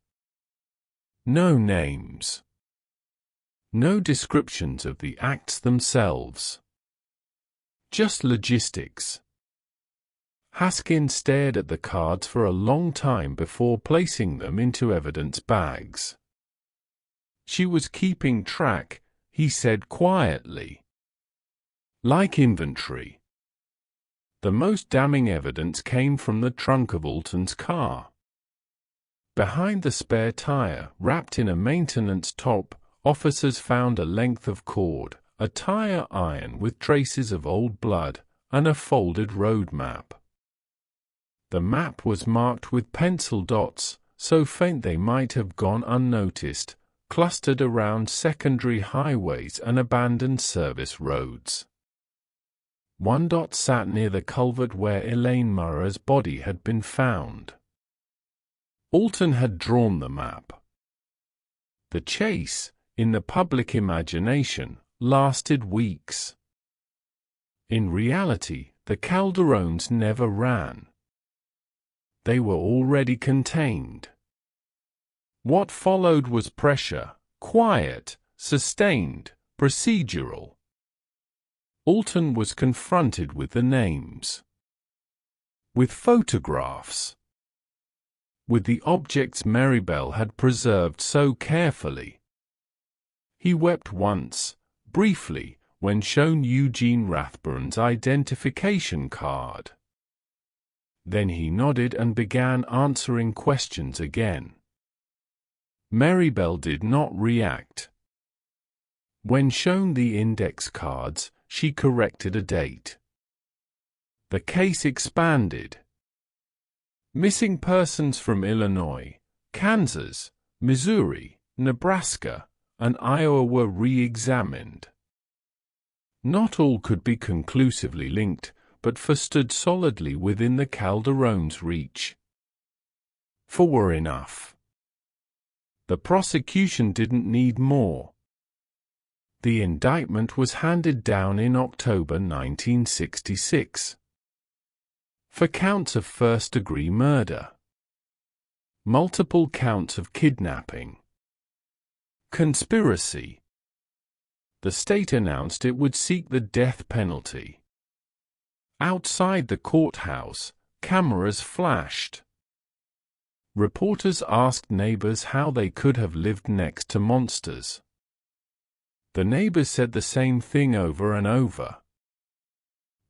Speaker 1: No names. No descriptions of the acts themselves. Just logistics. Haskins stared at the cards for a long time before placing them into evidence bags. She was keeping track, he said quietly. Like inventory. The most damning evidence came from the trunk of Alton's car. Behind the spare tire, wrapped in a maintenance top, officers found a length of cord, a tire iron with traces of old blood, and a folded road map. The map was marked with pencil dots, so faint they might have gone unnoticed, clustered around secondary highways and abandoned service roads. One dot sat near the culvert where Elaine Murrah's body had been found. Alton had drawn the map. The chase, in the public imagination, lasted weeks. In reality, the Calderones never ran. They were already contained. What followed was pressure, quiet, sustained, procedural. Alton was confronted with the names. With photographs. With the objects Maribel had preserved so carefully. He wept once, briefly, when shown Eugene Rathburn's identification card. Then he nodded and began answering questions again. Maribel did not react. When shown the index cards, she corrected a date. The case expanded. Missing persons from Illinois, Kansas, Missouri, Nebraska, and Iowa were re-examined. Not all could be conclusively linked, but four stood solidly within the Calderones' reach. Four were enough. The prosecution didn't need more. The indictment was handed down in October 1966. For counts of first-degree murder. Multiple counts of kidnapping. Conspiracy. The state announced it would seek the death penalty. Outside the courthouse, cameras flashed. Reporters asked neighbors how they could have lived next to monsters. The neighbors said the same thing over and over.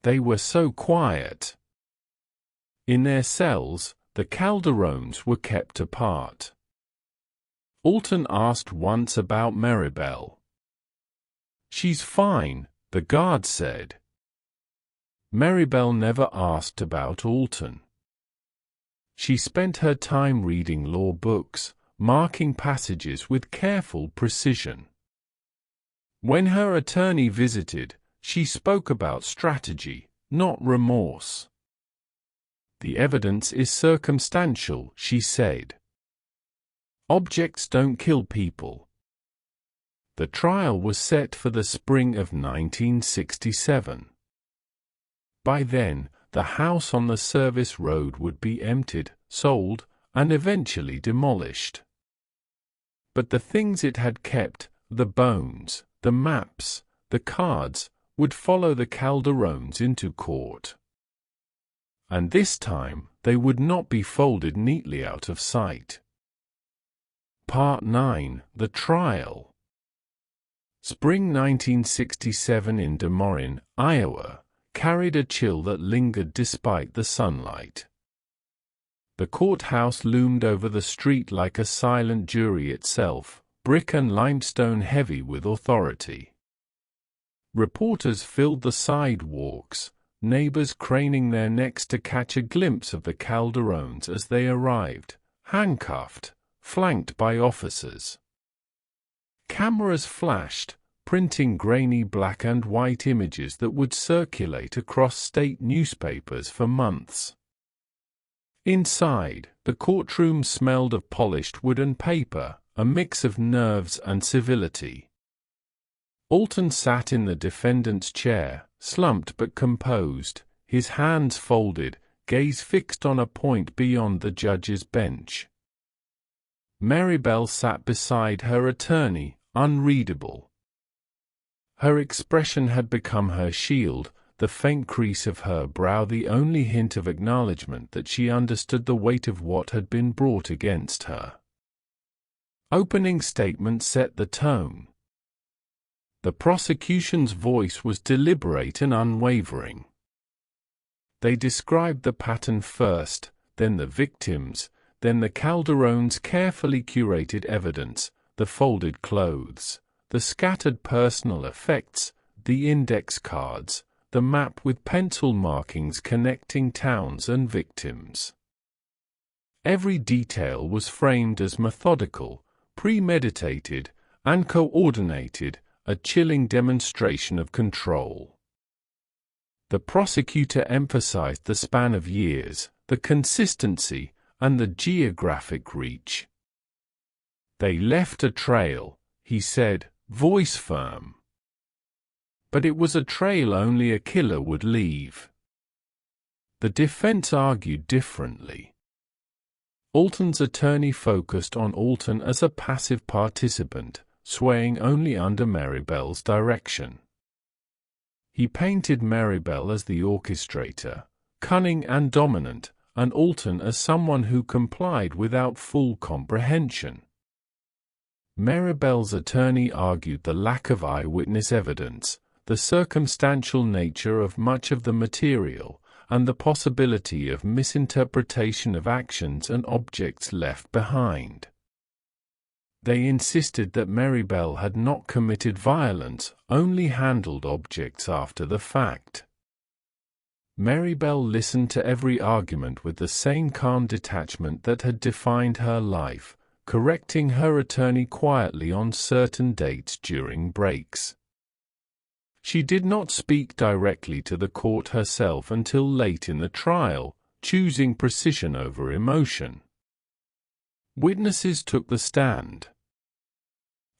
Speaker 1: They were so quiet. In their cells, the Calderones were kept apart. Alton asked once about Maribel. "She's fine," the guard said. Maribel never asked about Alton. She spent her time reading law books, marking passages with careful precision. When her attorney visited, she spoke about strategy, not remorse. "The evidence is circumstantial," she said. "Objects don't kill people." The trial was set for the spring of 1967. By then, the house on the service road would be emptied, sold, and eventually demolished. But the things it had kept, the bones, the maps, the cards, would follow the Calderones into court. And this time, they would not be folded neatly out of sight. Part 9: The Trial. Spring 1967 in Des Moines, Iowa, carried a chill that lingered despite the sunlight. The courthouse loomed over the street like a silent jury itself, brick and limestone heavy with authority. Reporters filled the sidewalks, neighbors craning their necks to catch a glimpse of the Calderones as they arrived, handcuffed, flanked by officers. Cameras flashed, printing grainy black and white images that would circulate across state newspapers for months. Inside, the courtroom smelled of polished wood and paper, a mix of nerves and civility. Alton sat in the defendant's chair, slumped but composed, his hands folded, gaze fixed on a point beyond the judge's bench. Maribel sat beside her attorney, unreadable. Her expression had become her shield, the faint crease of her brow the only hint of acknowledgement that she understood the weight of what had been brought against her. Opening statement set the tone. The prosecution's voice was deliberate and unwavering. They described the pattern first, then the victims, then the Calderones' carefully curated evidence, the folded clothes, the scattered personal effects, the index cards, the map with pencil markings connecting towns and victims. Every detail was framed as methodical, premeditated, and coordinated, a chilling demonstration of control. The prosecutor emphasized the span of years, the consistency, and the geographic reach. "They left a trail," he said, voice firm. But it was a trail only a killer would leave. The defense argued differently. Alton's attorney focused on Alton as a passive participant, swaying only under Maribel's direction. He painted Maribel as the orchestrator, cunning and dominant, and Alton as someone who complied without full comprehension. Maribel's attorney argued the lack of eyewitness evidence, the circumstantial nature of much of the material, and the possibility of misinterpretation of actions and objects left behind. They insisted that Maribel had not committed violence, only handled objects after the fact. Maribel listened to every argument with the same calm detachment that had defined her life, correcting her attorney quietly on certain dates during breaks. She did not speak directly to the court herself until late in the trial, choosing precision over emotion. Witnesses took the stand.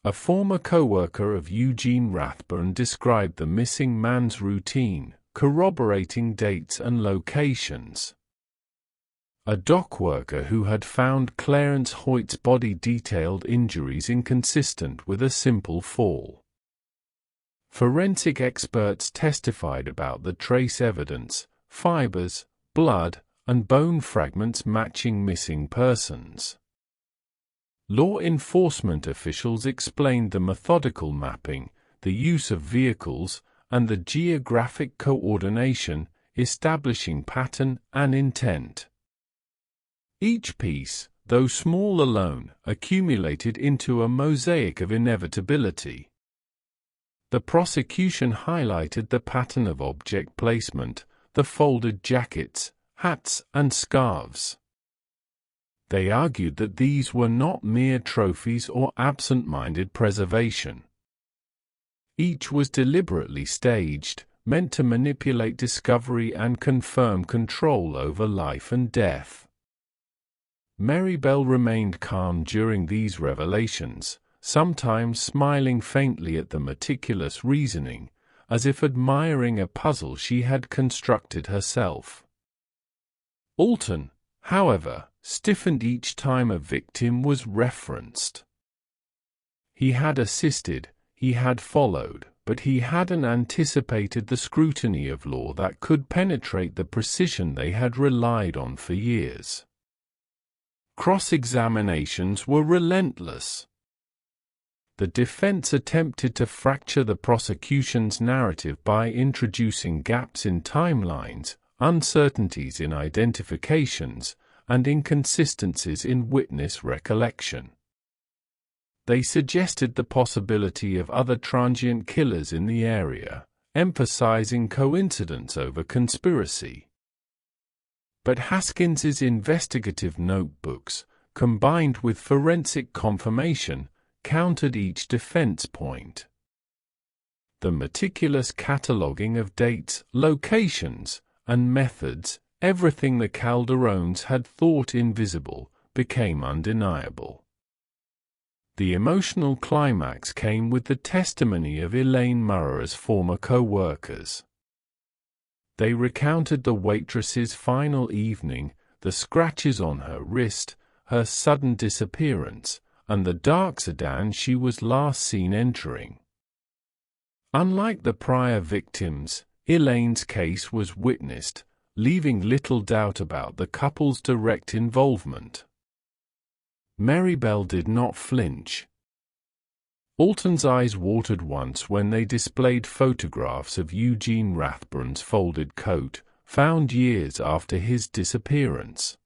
Speaker 1: A former co-worker of Eugene Rathburn described the missing man's routine, corroborating dates and locations. A dock worker who had found Clarence Hoyt's body detailed injuries inconsistent with a simple fall. Forensic experts testified about the trace evidence, fibers, blood, and bone fragments matching missing persons. Law enforcement officials explained the methodical mapping, the use of vehicles, and the geographic coordination, establishing pattern and intent. Each piece, though small alone, accumulated into a mosaic of inevitability. The prosecution highlighted the pattern of object placement, the folded jackets, hats, and scarves. They argued that these were not mere trophies or absent-minded preservation. Each was deliberately staged, meant to manipulate discovery and confirm control over life and death. Maribel remained calm during these revelations, sometimes smiling faintly at the meticulous reasoning, as if admiring a puzzle she had constructed herself. Alton, however, stiffened each time a victim was referenced. He had assisted, he had followed, but he hadn't anticipated the scrutiny of law that could penetrate the precision they had relied on for years. Cross-examinations were relentless. The defense attempted to fracture the prosecution's narrative by introducing gaps in timelines, uncertainties in identifications, and inconsistencies in witness recollection. They suggested the possibility of other transient killers in the area, emphasizing coincidence over conspiracy. But Haskins's investigative notebooks, combined with forensic confirmation, countered each defense point. The meticulous cataloging of dates, locations, and methods, everything the Calderones had thought invisible, became undeniable. The emotional climax came with the testimony of Elaine Murrah's former co-workers. They recounted the waitress's final evening, the scratches on her wrist, her sudden disappearance, and the dark sedan she was last seen entering. Unlike the prior victims, Elaine's case was witnessed, leaving little doubt about the couple's direct involvement. Maribel did not flinch. Alton's eyes watered once when they displayed photographs of Eugene Rathbun's folded coat, found years after his disappearance.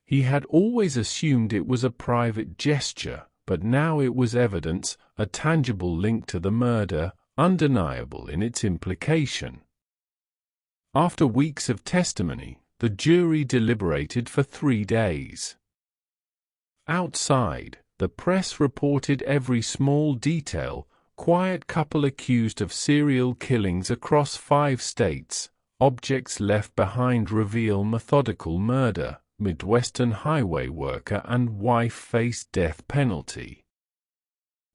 Speaker 1: He had always assumed it was a private gesture, but now it was evidence, a tangible link to the murder, undeniable in its implication. After weeks of testimony, the jury deliberated for 3 days. Outside, the press reported every small detail: quiet couple accused of serial killings across 5 states, objects left behind reveal methodical murder, Midwestern highway worker and wife face death penalty.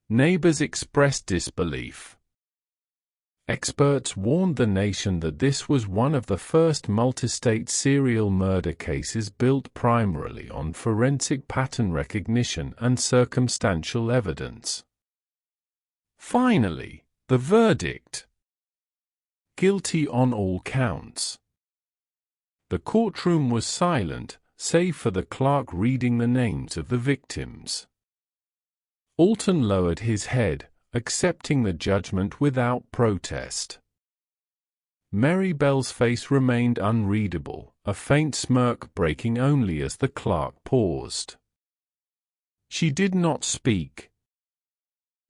Speaker 1: Neighbors expressed disbelief. Experts warned the nation that this was one of the first multi-state serial murder cases built primarily on forensic pattern recognition and circumstantial evidence. Finally, the verdict: guilty on all counts. The courtroom was silent, save for the clerk reading the names of the victims. Alton lowered his head, accepting the judgment without protest. Maribel's face remained unreadable, a faint smirk breaking only as the clerk paused. She did not speak.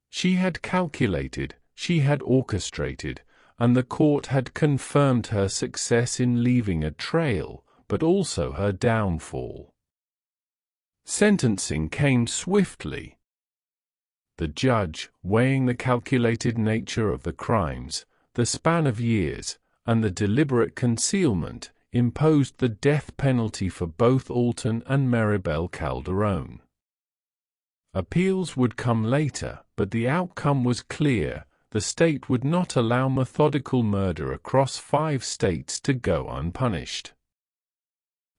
Speaker 1: She had calculated, she had orchestrated, and the court had confirmed her success in leaving a trail, but also her downfall. Sentencing came swiftly. The judge, weighing the calculated nature of the crimes, the span of years, and the deliberate concealment, imposed the death penalty for both Alton and Maribel Calderone. Appeals would come later, but the outcome was clear: the state would not allow methodical murder across 5 states to go unpunished.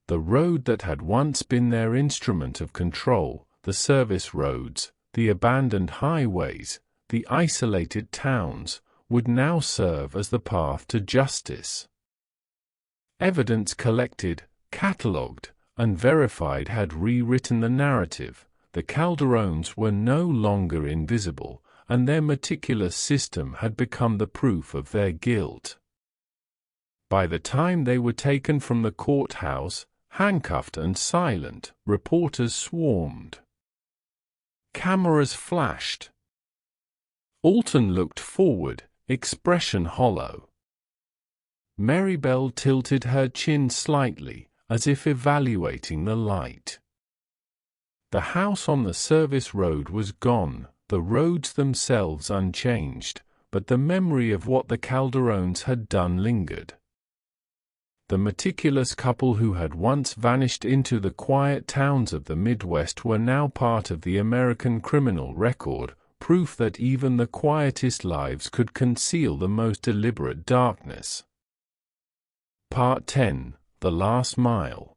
Speaker 1: The road that had once been their instrument of control, the service roads, the abandoned highways, the isolated towns, would now serve as the path to justice. Evidence collected, catalogued, and verified had rewritten the narrative. The Calderones were no longer invisible, and their meticulous system had become the proof of their guilt. By the time they were taken from the courthouse, handcuffed and silent, reporters swarmed. Cameras flashed. Alton looked forward, expression hollow. Maribel tilted her chin slightly, as if evaluating the light. The house on the service road was gone, the roads themselves unchanged, but the memory of what the Calderones had done lingered. The meticulous couple who had once vanished into the quiet towns of the Midwest were now part of the American criminal record, proof that even the quietest lives could conceal the most deliberate darkness. Part 10: The Last Mile.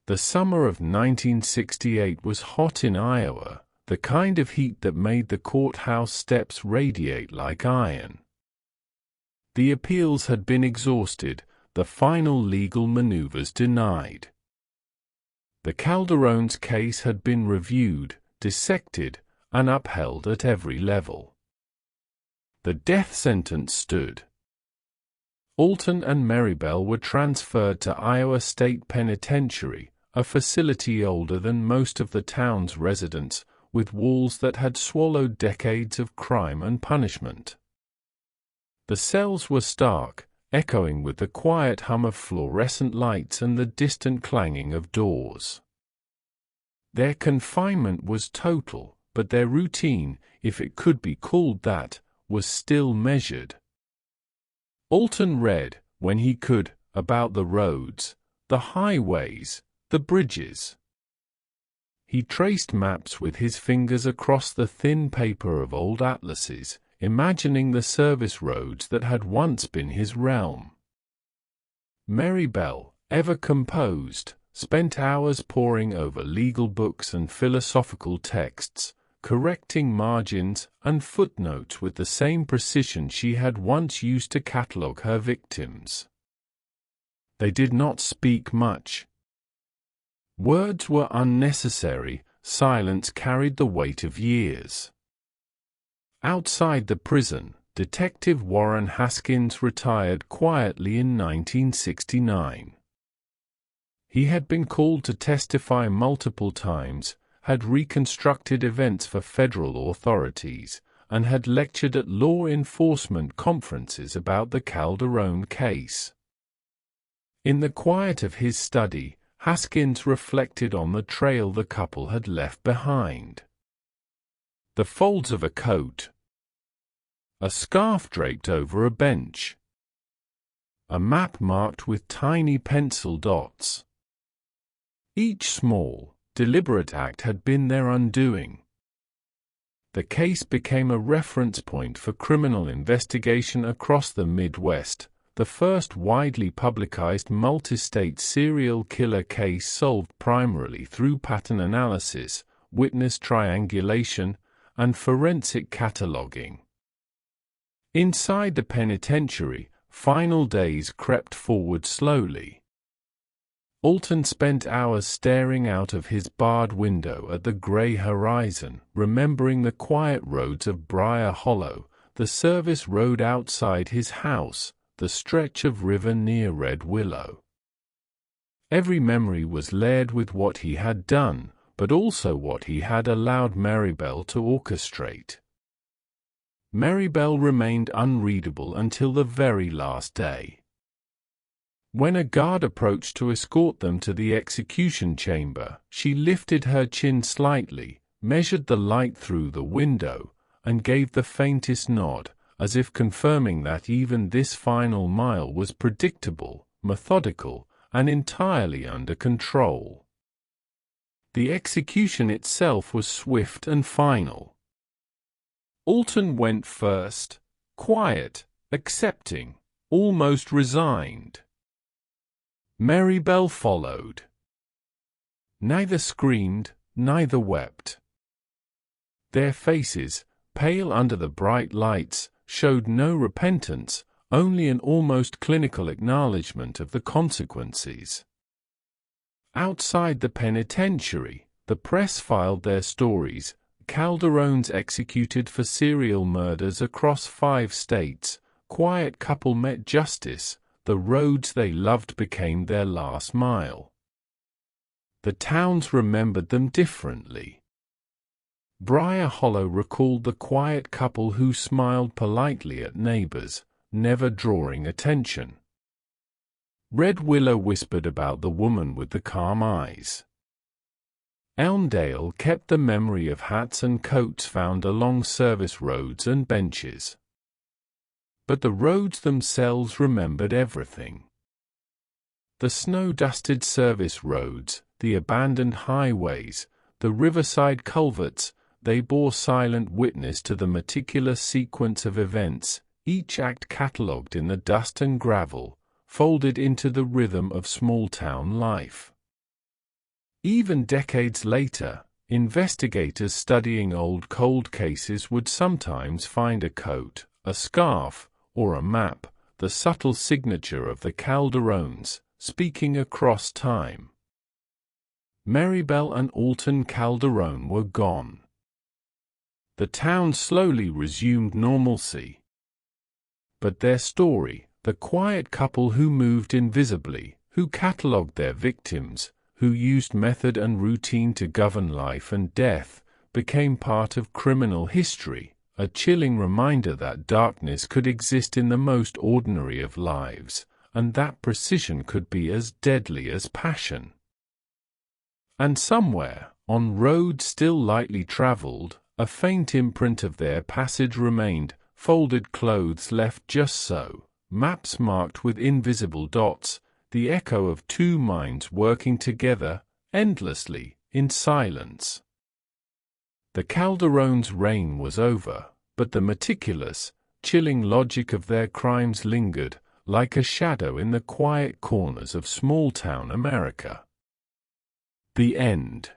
Speaker 1: The summer of 1968 was hot in Iowa, the kind of heat that made the courthouse steps radiate like iron. The appeals had been exhausted, the final legal maneuvers denied. The Calderones' case had been reviewed, dissected, and upheld at every level. The death sentence stood. Alton and Maribel were transferred to Iowa State Penitentiary, a facility older than most of the town's residents, with walls that had swallowed decades of crime and punishment. The cells were stark, echoing with the quiet hum of fluorescent lights and the distant clanging of doors. Their confinement was total, but their routine, if it could be called that, was still measured. Alton read, when he could, about the roads, the highways, the bridges. He traced maps with his fingers across the thin paper of old atlases, imagining the service roads that had once been his realm. Maribel, ever composed, spent hours poring over legal books and philosophical texts, correcting margins and footnotes with the same precision she had once used to catalogue her victims. They did not speak much. Words were unnecessary, silence carried the weight of years. Outside the prison, Detective Warren Haskins retired quietly in 1969. He had been called to testify multiple times, had reconstructed events for federal authorities, and had lectured at law enforcement conferences about the Calderone case. In the quiet of his study, Haskins reflected on the trail the couple had left behind. The folds of a coat, a scarf draped over a bench, a map marked with tiny pencil dots. Each small, deliberate act had been their undoing. The case became a reference point for criminal investigation across the Midwest, the first widely publicized multi-state serial killer case solved primarily through pattern analysis, witness triangulation, and forensic cataloging. Inside the penitentiary, final days crept forward slowly. Alton spent hours staring out of his barred window at the gray horizon, remembering the quiet roads of Briar Hollow, the service road outside his house, the stretch of river near Red Willow. Every memory was layered with what he had done, but also what he had allowed Maribel to orchestrate. Maribel remained unreadable until the very last day. When a guard approached to escort them to the execution chamber, she lifted her chin slightly, measured the light through the window, and gave the faintest nod, as if confirming that even this final mile was predictable, methodical, and entirely under control. The execution itself was swift and final. Alton went first, quiet, accepting, almost resigned. Maribel followed. Neither screamed, neither wept. Their faces, pale under the bright lights, showed no repentance, only an almost clinical acknowledgement of the consequences. Outside the penitentiary, the press filed their stories. Calderones executed for serial murders across 5 states, quiet couple met justice, the roads they loved became their last mile. The towns remembered them differently. Briar Hollow recalled the quiet couple who smiled politely at neighbors, never drawing attention. Red Willow whispered about the woman with the calm eyes. Elmdale kept the memory of hats and coats found along service roads and benches. But the roads themselves remembered everything. The snow-dusted service roads, the abandoned highways, the riverside culverts, they bore silent witness to the meticulous sequence of events, each act catalogued in the dust and gravel, folded into the rhythm of small-town life. Even decades later, investigators studying old cold cases would sometimes find a coat, a scarf, or a map, the subtle signature of the Calderones, speaking across time. Maribel and Alton Calderone were gone. The town slowly resumed normalcy. But their story, the quiet couple who moved invisibly, who catalogued their victims, who used method and routine to govern life and death, became part of criminal history, a chilling reminder that darkness could exist in the most ordinary of lives, and that precision could be as deadly as passion. And somewhere, on roads still lightly traveled, a faint imprint of their passage remained, folded clothes left just so, maps marked with invisible dots, the echo of two minds working together, endlessly, in silence. The Calderones' reign was over, but the meticulous, chilling logic of their crimes lingered, like a shadow in the quiet corners of small-town America. The end.